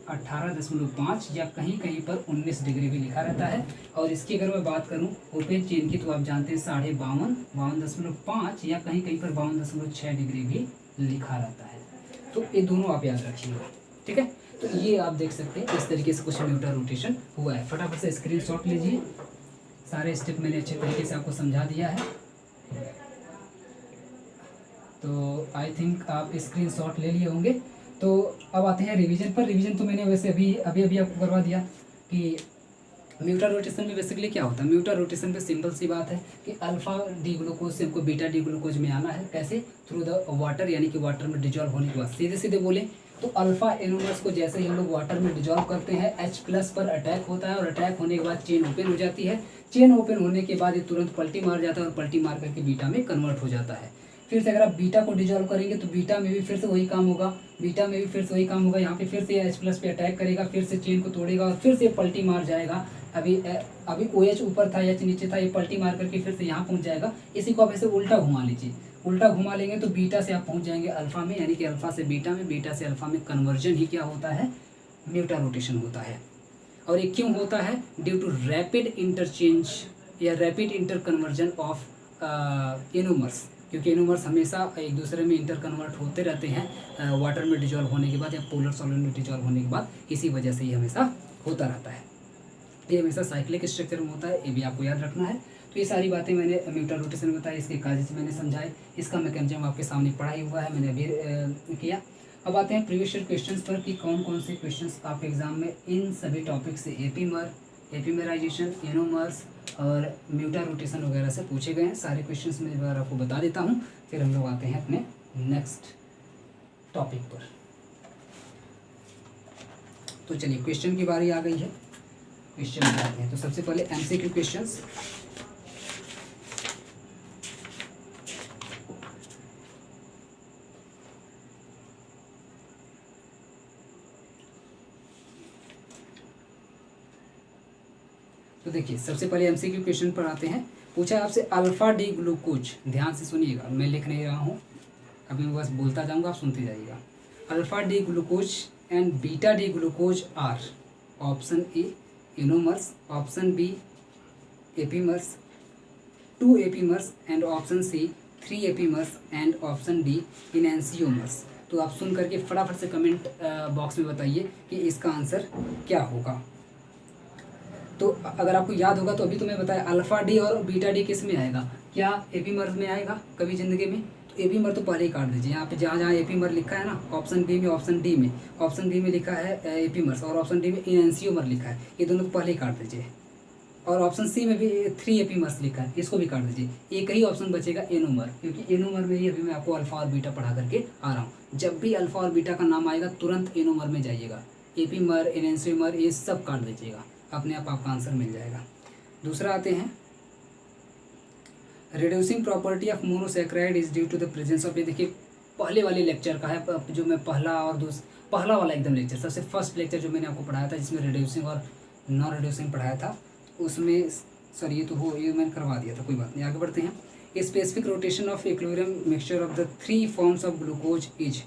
18.5 या कहीं कहीं पर 19 डिग्री भी लिखा रहता है। और इसकी अगर मैं बात करूं ओपन चेन की, तो आप जानते हैं 52.5 या कहीं कहीं पर 52.6 डिग्री भी लिखा रहता है। तो ये दोनों आप याद रखिएगा, ठीक है। तो ये आप देख सकते हैं इस तरीके से कुछ न्यूटन रोटेशन हुआ है। फटाफट से स्क्रीनशॉट लीजिए, सारे स्टेप मैंने अच्छे तरीके से आपको समझा दिया है, तो आई थिंक आप स्क्रीनशॉट ले लिए होंगे। तो अब आते हैं रिवीजन पर। रिवीजन तो मैंने वैसे अभी आपको करवा दिया कि म्यूटर रोटेशन में बेसिकली क्या होता है। म्यूटर रोटेशन पे सिंपल सी बात है कि अल्फा डी ग्लूकोज से हमको बीटा डी ग्लूकोज में आना है, कैसे, थ्रू द वाटर, यानी कि वाटर में डिजॉल्व होने के बाद। सीधे सीधे बोले तो अल्फा एनोमर्स को जैसे ही हम लोग वाटर में डिजॉल्व करते हैं, H+ पर अटैक होता है, और अटैक होने के बाद चेन ओपन हो जाती है। चेन ओपन होने के बाद ये तुरंत पलटी मार जाता है, और पलटी मार करके बीटा में कन्वर्ट हो जाता है। फिर से अगर आप बीटा को डिजॉल्व करेंगे तो बीटा में भी फिर से वही काम होगा, यहाँ पे फिर से H+ पे अटैक करेगा, फिर से चेन को तोड़ेगा और फिर से पलटी मार जाएगा। अभी OH ऊपर था, H नीचे था, ये पलटी मार करके फिर से यहाँ पहुँच जाएगा। इसी को आप ऐसे उल्टा घुमा लीजिए, उल्टा घुमा लेंगे तो बीटा से आप पहुँच जाएंगे अल्फा में, यानी कि अल्फा से बीटा में, बीटा से अल्फा में कन्वर्जन ही क्या होता है, म्यूटा रोटेशन होता है। और ये क्यों होता है, ड्यू टू रैपिड इंटरचेंज या rapid interconversion of anomers, क्योंकि एनोमर्स हमेशा एक दूसरे में इंटर कन्वर्ट होते रहते हैं वाटर में डिजॉल्व होने के बाद या पोलर सॉलिड में डिजॉल्व होने के बाद, इसी वजह से ये हमेशा होता रहता है। ये हमेशा साइक्लिक स्ट्रक्चर में होता है, ये भी आपको याद रखना है। तो ये सारी बातें मैंने म्यूटर रोटेशन में बताई, इसके काजेज मैंने समझाए, इसका मैकेनिज्म आपके सामने पढ़ा ही हुआ है, मैंने अभी किया। अब आते हैं प्रीवियस ईयर क्वेश्चंस पर कि कौन कौन से क्वेश्चंस आपके एग्जाम में इन सभी टॉपिक से एपीमेराइजेशन, एनोमर्स और म्यूटर रोटेशन वगैरह से पूछे गए हैं। सारे क्वेश्चंस मैं एक बार आपको बता देता हूँ, फिर हम लोग आते हैं अपने नेक्स्ट टॉपिक पर। तो चलिए क्वेश्चन की बारी आ गई है, क्वेश्चन बताते हैं। तो सबसे पहले MCQ क्वेश्चंस। तो देखिए सबसे पहले एमसीक्यू क्वेश्चन पर आते हैं। पूछा है आपसे अल्फा डी ग्लूकोज, ध्यान से सुनिएगा, मैं लिख नहीं रहा हूँ, अभी मैं बस बोलता जाऊँगा, आप सुनते जाइएगा। Alpha D glucose and beta D glucose are option A anomers, option B epimers, 2 epimers and option C 3 epimers and option D enantiomers. तो आप सुन करके फटाफट से कमेंट बॉक्स में बताइए कि इसका आंसर क्या होगा। तो अगर आपको याद होगा तो अभी तो मैं बताया अल्फा डी और बीटा डी किस में आएगा, क्या एपीमर में आएगा कभी ज़िंदगी में? तो एपीमर तो पहले ही काट दीजिए, यहाँ पे जहाँ जहाँ एपीमर लिखा है ना, ऑप्शन बी में, ऑप्शन डी में लिखा है एपीमर्स और ऑप्शन डी में इनैंसियोमर लिखा है, ये दोनों तो पहले ही काट दीजिए। और ऑप्शन सी में भी 3 एपीमर्स लिखा है, इसको भी काट दीजिए। एक ही ऑप्शन बचेगा एनोमर, क्योंकि एनोमर में ही अभी मैं आपको अल्फा और बीटा पढ़ा करके आ रहा हूँ। जब भी अल्फा और बीटा का नाम आएगा तुरंत एनोमर में जाइएगा, एपीमर इनैंसियोमर ये सब काट दीजिएगा, अपने आप आपका आंसर मिल जाएगा। दूसरा आते हैं reducing property of monosaccharide is due to the presence of, ये देखिए पहले वाले लेक्चर का है, जो मैं पहला वाला एकदम लेक्चर, सबसे फर्स्ट लेक्चर जो मैंने आपको पढ़ाया था जिसमें रिड्यूसिंग और नॉन रिड्यूसिंग पढ़ाया था, उसमें सर ये मैंने करवा दिया था, कोई बात नहीं, आगे बढ़ते हैं। Specific rotation of equilibrium mixture of the 3 forms of glucose is,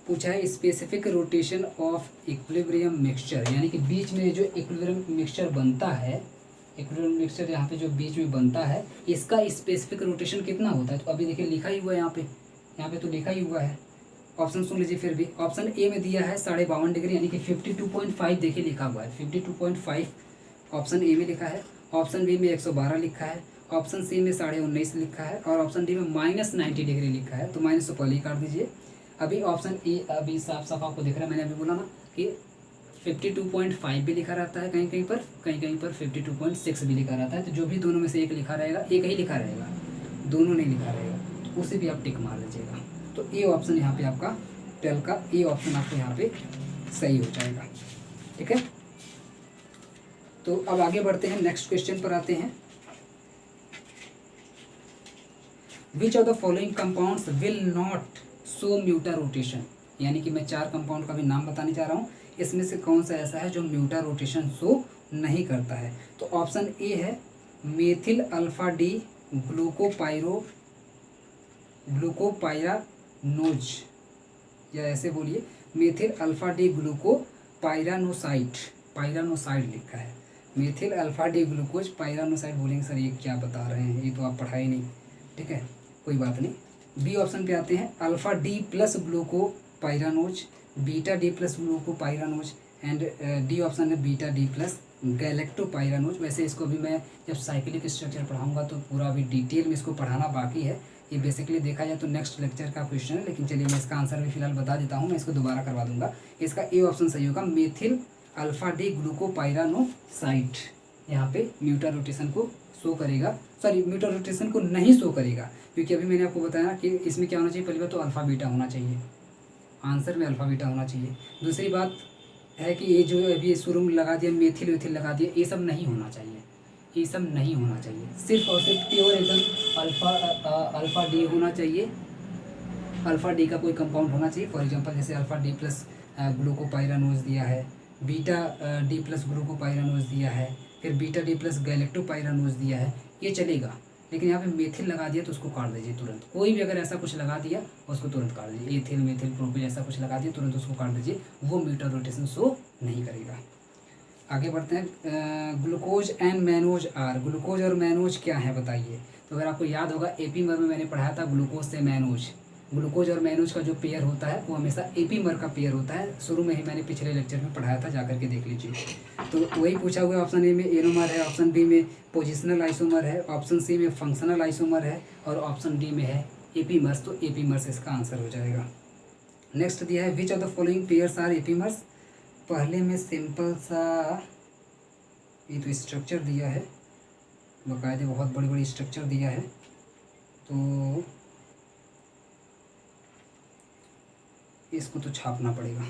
पूछा है specific rotation of equilibrium mixture, यानी कि बीच में जो इक्विलिब्रियम मिक्सचर बनता है, इक्विलिब्रियम मिक्सचर यहाँ पे जो बीच में बनता है, इसका स्पेसिफिक रोटेशन कितना होता है? तो अभी देखिए लिखा ही हुआ है यहाँ पे तो लिखा ही हुआ है। ऑप्शन सुन लीजिए फिर भी। ऑप्शन ए में दिया है 52.5 डिग्री, यानी कि 52.5 देखिए लिखा हुआ है, 52.5 ऑप्शन ए में लिखा है। ऑप्शन बी में 112 लिखा है, ऑप्शन सी में 19.5 लिखा है और ऑप्शन डी में -90 डिग्री लिखा है। तो माइनस तो पहले ही काट दीजिए। अभी ऑप्शन ए अभी साफ साफ आपको दिख रहा है, मैंने अभी बोला ना कि 52.5 भी लिखा रहता है, कहीं कहीं पर 52.6 भी लिखा रहता है। तो जो भी दोनों में से एक लिखा रहेगा, एक ही लिखा रहेगा, दोनों नहीं लिखा रहेगा, तो उसे भी आप टिक मार लीजिएगा। तो ए ऑप्शन यहाँ पे आपका 12 का ए ऑप्शन आपको यहाँ पे सही हो जाएगा। ठीक है, तो अब आगे बढ़ते हैं, नेक्स्ट क्वेश्चन पर आते हैं। Which of the following compounds will not show mutarotation, यानी कि मैं 4 कंपाउंड का भी नाम बताने जा रहा हूँ, इसमें से कौन सा ऐसा है जो म्यूटा रोटेशन शो नहीं करता है? तो ऑप्शन ए है मेथिल अल्फा डी ग्लूकोपाइरानोज, या ऐसे बोलिए मेथिल अल्फा डी पाइरानोसाइड लिखा है, मेथिल अल्फा डी ग्लूकोज पाइरानोसाइड। बोलेंगे सर ये क्या बता रहे हैं, ये तो आप पढ़ाए नहीं। ठीक है, कोई बात नहीं। बी ऑप्शन पे आते हैं alpha D plus glucopyranose, beta D plus glucopyranose and D option है बीटा डी प्लस गैलेक्टोपाइरानोज। वैसे इसको भी मैं जब साइक्लिक स्ट्रक्चर पढ़ाऊंगा तो पूरा अभी डिटेल में इसको पढ़ाना बाकी है। ये बेसिकली देखा जाए तो नेक्स्ट लेक्चर का क्वेश्चन है, लेकिन चलिए मैं इसका आंसर भी फिलहाल बता देता हूँ, मैं इसको दोबारा करवा दूंगा। इसका ए ऑप्शन सही होगा, मेथिल अल्फा डी ग्लूकोपाइरानोसाइड। यहाँ पे म्यूटा रोटेशन को शो करेगा, सॉरी म्यूटा रोटेशन को नहीं शो करेगा, क्योंकि अभी मैंने आपको बताया कि इसमें क्या होना चाहिए, पहली बात तो अल्फा बीटा होना चाहिए, आंसर में अल्फा बीटा होना चाहिए। दूसरी बात है कि ये जो अभी शुरू में लगा दिया मेथिल लगा दिया, ये सब नहीं होना चाहिए, ये सब नहीं होना चाहिए। सिर्फ और सिर्फ प्योर एकदम अल्फा डी होना चाहिए, अल्फा डी का कोई कंपाउंड होना चाहिए। फॉर एग्जांपल जैसे अल्फा डी प्लस ग्लूकोपाइरानोज दिया है, बीटा डी प्लस ग्लूकोपाइरानोज दिया है, फिर बीटा डी प्लस गैलेक्टोपाइरानोज दिया है, ये चलेगा। लेकिन यहाँ पे मेथिल लगा दिया तो उसको काट दीजिए तुरंत। कोई भी अगर ऐसा कुछ लगा दिया उसको तुरंत काट दीजिए, एथिल मेथिल प्रोपिल ऐसा कुछ लगा दिया तुरंत उसको काट दीजिए, वो म्यूटा रोटेशन शो नहीं करेगा। आगे बढ़ते हैं, glucose and mannose are, glucose और मैनोज क्या है बताइए? तो अगर आपको याद होगा एपीमर में मैंने पढ़ाया था ग्लूकोज से मैनोज, ग्लूकोज और मैनोज का जो पेयर होता है वो हमेशा एपीमर का पेयर होता है, शुरू में ही मैंने पिछले लेक्चर में पढ़ाया था, जाकर के देख लीजिए। तो वही पूछा हुआ है, ऑप्शन ए में एनोमर है, ऑप्शन बी में पोजिशनल आइसोमर है, ऑप्शन सी में फंक्शनल आइसोमर है और ऑप्शन डी में है एपीमर्स। तो एपीमर्स इसका आंसर हो जाएगा। नेक्स्ट दिया है which of the following pairs are epimers. पहले में सिंपल सा ये तो स्ट्रक्चर दिया है, बाकायदे बहुत बड़ी बड़ी स्ट्रक्चर दिया है, तो इसको तो छापना पड़ेगा,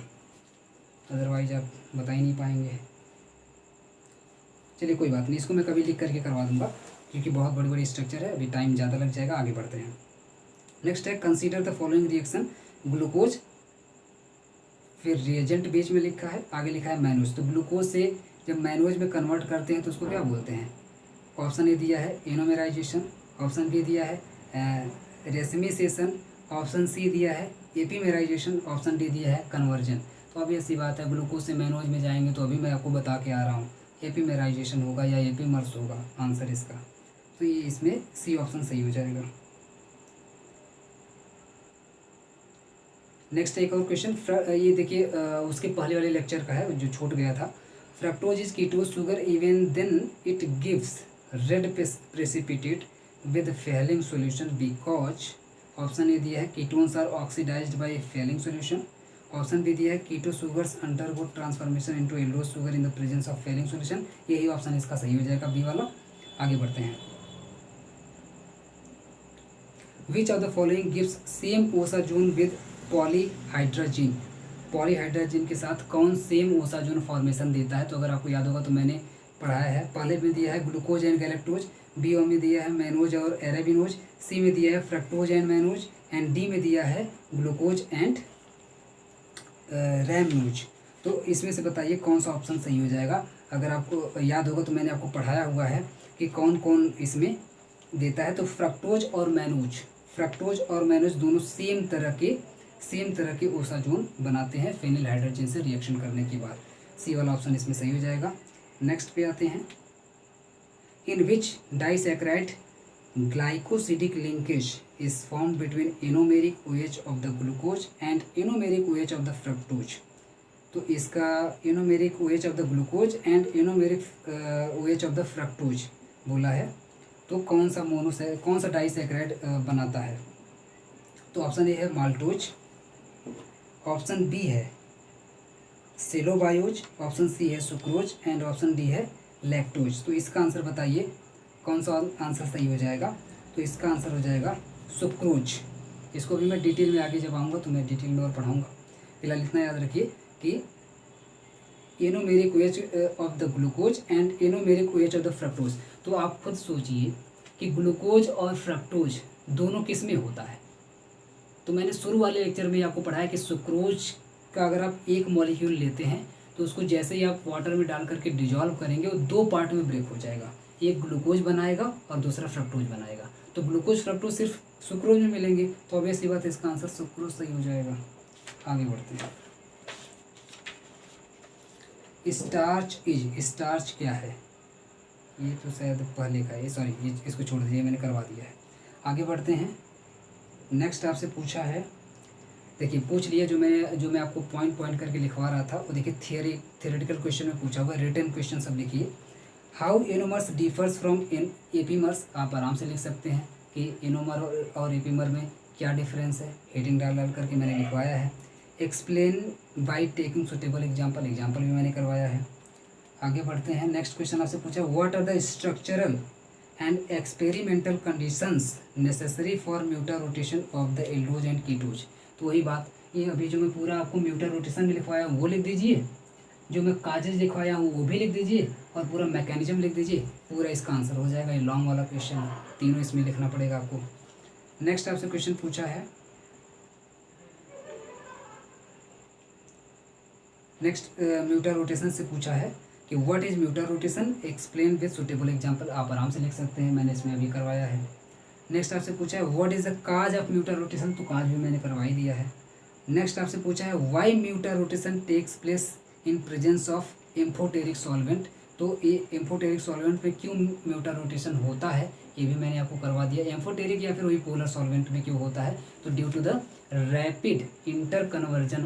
अदरवाइज आप बता ही नहीं पाएंगे। चलिए कोई बात नहीं, इसको मैं कभी लिख करके करवा दूंगा, क्योंकि बहुत बड़ी बड़ी स्ट्रक्चर है, अभी टाइम ज़्यादा लग जाएगा। आगे बढ़ते हैं। नेक्स्ट है consider the following reaction glucose, फिर रिएजेंट बीच में लिखा है, आगे लिखा है मैनोज। तो ग्लूकोज से जब मैनुअल में कन्वर्ट करते हैं तो उसको क्या बोलते हैं? ऑप्शन ए दिया है एनोमेराइजेशन, ऑप्शन बी दिया है रेसमिसेशन, ऑप्शन सी दिया है एपीमेराइजेशन, ऑप्शन डी दिया है कन्वर्जन। तो अब ये सी बात है, ग्लूकोज से मैनुअल में जाएंगे तो अभी मैं आपको बता के आ रहा हूँ एपीमेराइजेशन होगा या एपीमर्स होगा आंसर इसका। तो ये इसमें सी ऑप्शन सही हो जाएगा। नेक्स्ट एक और क्वेश्चन, ये देखिए उसके पहले वाले लेक्चर का है जो छूट गया था। Fructose is ketose sugar even then it gives red precipitate with Fehling solution because, option A दिया है ketones are oxidised by Fehling solution, option B दिया है keto sugars undergo transformation into aldose sugar in the presence of Fehling solution. यही option इसका सही हो जाएगा, B वाला। आगे बढ़ते हैं। Which of the following gives same osazone with phenylhydrazine? Phenylhydrazine के साथ कौन सेम ओसाजोन फॉर्मेशन देता है? तो अगर आपको याद होगा तो मैंने पढ़ाया है, पहले में दिया है ग्लूकोज एंड गैलेक्टोज, बी में दिया है मैनोज और एरेबिनोज, सी में दिया है fructose and mannose, and D में दिया है ग्लूकोज एंड रैमनोज। तो इसमें से बताइए कौन सा ऑप्शन सही हो जाएगा। अगर आपको याद होगा तो मैंने आपको पढ़ाया हुआ है कि कौन कौन इसमें देता है। तो फ्रक्टोज और मैनोज दोनों सेम तरह के ओसाजोन बनाते हैं फेनिल हाइड्रोजन से रिएक्शन करने के बाद। सी वाला ऑप्शन इसमें सही हो जाएगा। नेक्स्ट पे आते हैं, in which disaccharide glycosidic linkage is formed between anomeric OH of the glucose and anomeric OH of the fructose. तो इसका anomeric OH of the glucose and anomeric OH of the fructose बोला है। तो कौन सा डाइसैकेराइड बनाता है? तो ऑप्शन ए है माल्टोज, ऑप्शन बी है सेलोबायोज, ऑप्शन सी है सुक्रोज एंड ऑप्शन डी है लैक्टोज। तो इसका आंसर बताइए कौन सा आंसर सही हो जाएगा। तो इसका आंसर हो जाएगा सुक्रोज। इसको भी मैं डिटेल में आगे जब आऊँगा तो मैं डिटेल में और पढ़ाऊँगा। फिलहाल इतना याद रखिए कि anomeric OH of the glucose and anomeric OH of the fructose. तो आप खुद सोचिए कि ग्लूकोज और फ्रक्टोज दोनों किस में होता है। तो मैंने शुरू वाले लेक्चर में आपको पढ़ाया कि सुक्रोज का अगर आप एक मॉलिक्यूल लेते हैं तो उसको जैसे ही आप वाटर में डाल करके डिजॉल्व करेंगे वो दो पार्ट में ब्रेक हो जाएगा, एक ग्लूकोज बनाएगा और दूसरा फ्रक्टोज बनाएगा। तो ग्लूकोज फ्रक्टोज सिर्फ सुक्रोज में मिलेंगे, तो ऑब्वियस सी बात है इसका आंसर सुक्रोज सही हो जाएगा। आगे बढ़ते हैं। स्टार्च क्या है? ये तो शायद पहले का है, सॉरी ये इसको छोड़ दीजिए, मैंने करवा दिया है। आगे बढ़ते हैं। नेक्स्ट आपसे पूछा है, देखिए पूछ लिया जो मैं आपको पॉइंट करके लिखवा रहा था वो देखिए थियोरेटिकल क्वेश्चन में पूछा हुआ, रिटन क्वेश्चन सब लिखिए। How anomers differs from epimers? आप आराम से लिख सकते हैं कि एनोमर और एपीमर में क्या डिफरेंस है, हेडिंग डाल करके मैंने लिखवाया है। Explain by taking suitable example भी मैंने करवाया है। आगे बढ़ते हैं। नेक्स्ट क्वेश्चन आपसे पूछा, what are the structural and experimental conditions necessary for mutarotation of the aldose and ketose? तो वही बात, ये अभी जो मैं पूरा आपको म्यूटा रोटेशन में लिखवाया हूँ वो लिख दीजिए, जो मैं काजेज लिखवाया हूँ वो भी लिख दीजिए और पूरा मैकेनिज्म लिख दीजिए, पूरा इसका आंसर हो जाएगा। ये लॉन्ग वाला क्वेश्चन है, तीनों इसमें लिखना पड़ेगा आपको। नेक्स्ट आपसे क्वेश्चन पूछा है, नेक्स्ट म्यूटा रोटेशन से पूछा है कि what is mutarotation, explain with suitable example. आप आराम से लिख सकते हैं, मैंने इसमें अभी करवाया है। नेक्स्ट आपसे पूछा है what is the cause of mutarotation, तो काज भी मैंने करवा ही दिया है। नेक्स्ट आपसे पूछा है why mutarotation takes place in presence of amphoteric solvent. तो ये एम्फोटेरिक सॉल्वेंट में क्यों म्यूटा रोटेशन होता है ये भी मैंने आपको करवा दिया। एम्फोटेरिक या फिर वही पोलर सॉल्वेंट में क्यों होता है, तो due to the rapid interconversion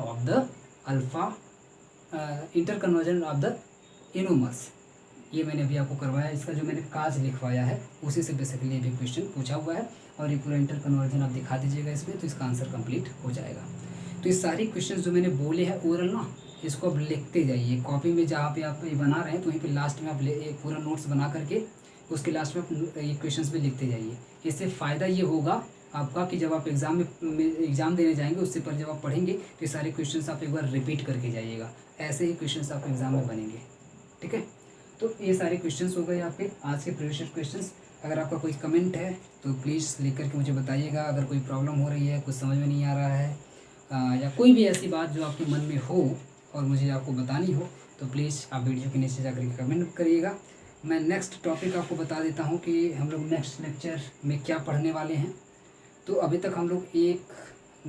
of the anomers. ये मैंने अभी आपको करवाया। इसका जो मैंने काज लिखवाया है उसी से बेसिकली भी क्वेश्चन पूछा हुआ है और ये पूरा इंटर कन्वर्जन आप दिखा दीजिएगा इसमें, तो इसका आंसर कंप्लीट हो जाएगा। तो ये सारी क्वेश्चन जो मैंने बोले हैं ओरल ना, इसको आप लिखते जाइए कॉपी में, जहाँ पे आप ये बना रहे हैं तो वहीं पे लास्ट में आप पूरा नोट्स बना करके उसके लास्ट में आप ये क्वेश्चन भी लिखते जाइए। इससे फ़ायदा ये होगा आपका कि जब आप एग्ज़ाम देने जाएंगे उससे पहले जब आप पढ़ेंगे तो ये सारे क्वेश्चन आप एक बार रिपीट करके जाइएगा, ऐसे ही क्वेश्चन आपके एग्ज़ाम में बनेंगे। ठीक है, तो ये सारे क्वेश्चंस हो गए आपके आज के प्रीवियस क्वेश्चंस। अगर आपका कोई कमेंट है तो प्लीज़ लिख करके मुझे बताइएगा। अगर कोई प्रॉब्लम हो रही है, कुछ समझ में नहीं आ रहा है या कोई भी ऐसी बात जो आपके मन में हो और मुझे आपको बतानी हो, तो प्लीज़ आप वीडियो के नीचे जाकर के कमेंट करिएगा। मैं नेक्स्ट टॉपिक आपको बता देता हूँ कि हम लोग नेक्स्ट लेक्चर में क्या पढ़ने वाले हैं। तो अभी तक हम लोग 1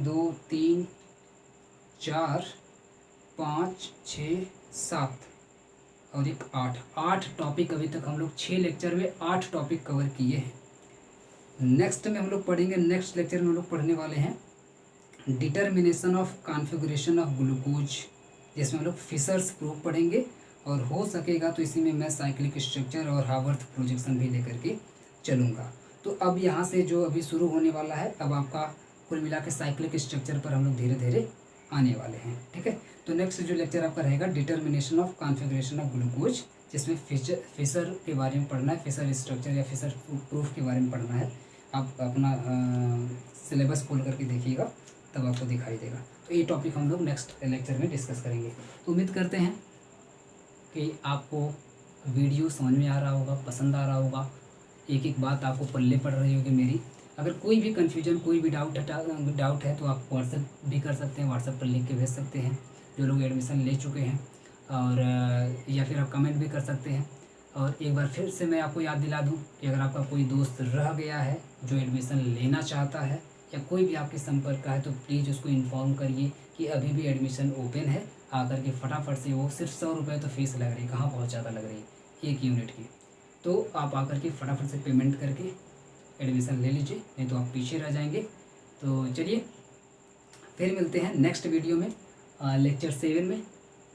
2 3 4 5 6 7 और एक 8 टॉपिक अभी तक हम लोग 6 लेक्चर में 8 टॉपिक कवर किए हैं। नेक्स्ट में हम लोग पढ़ेंगे, नेक्स्ट लेक्चर में हम लोग पढ़ने वाले हैं determination of configuration of glucose, जिसमें हम लोग फिशर्स प्रूफ पढ़ेंगे और हो सकेगा तो इसी में मैं साइक्लिक स्ट्रक्चर और हावर्थ प्रोजेक्शन भी लेकर के चलूँगा। तो अब यहाँ से जो अभी शुरू होने वाला है, अब आपका कुल मिला के साइक्लिक स्ट्रक्चर पर हम लोग धीरे धीरे आने वाले हैं। ठीक है, तो नेक्स्ट जो लेक्चर आपका रहेगा determination of configuration of glucose, जिसमें फिशर के बारे में पढ़ना है, फिशर स्ट्रक्चर या फिशर प्रूफ के बारे में पढ़ना है। आप अपना सिलेबस खोल करके देखिएगा, तब आपको दिखाई देगा। तो ये टॉपिक हम लोग नेक्स्ट लेक्चर में डिस्कस करेंगे। तो उम्मीद करते हैं कि आपको वीडियो समझ में आ रहा होगा, पसंद आ रहा होगा, एक एक बात आपको पल्ले पड़ रही होगी मेरी। अगर कोई भी कन्फ्यूजन, कोई भी डाउट है तो आप व्हाट्सएप भी कर सकते हैं, व्हाट्सएप पर लिख के भेज सकते हैं जो लोग एडमिशन ले चुके हैं, और या फिर आप कमेंट भी कर सकते हैं। और एक बार फिर से मैं आपको याद दिला दूं कि अगर आपका कोई दोस्त रह गया है जो एडमिशन लेना चाहता है या कोई भी आपके संपर्क का है, तो प्लीज़ उसको इन्फॉर्म करिए कि अभी भी एडमिशन ओपन है। आकर के फटाफट से, वो सिर्फ 100 रुपये तो फीस लग रही है, कहाँ बहुत ज़्यादा लग रही है 1 यूनिट की। तो आप आकर के फटाफट से पेमेंट करके एडमिशन ले लीजिए, नहीं तो आप पीछे रह जाएंगे। तो चलिए फिर मिलते हैं नेक्स्ट वीडियो में लेक्चर 7 में।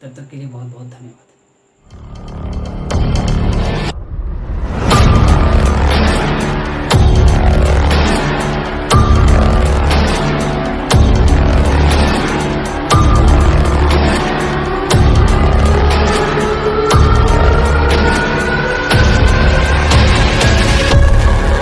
तब तक के लिए बहुत बहुत धन्यवाद।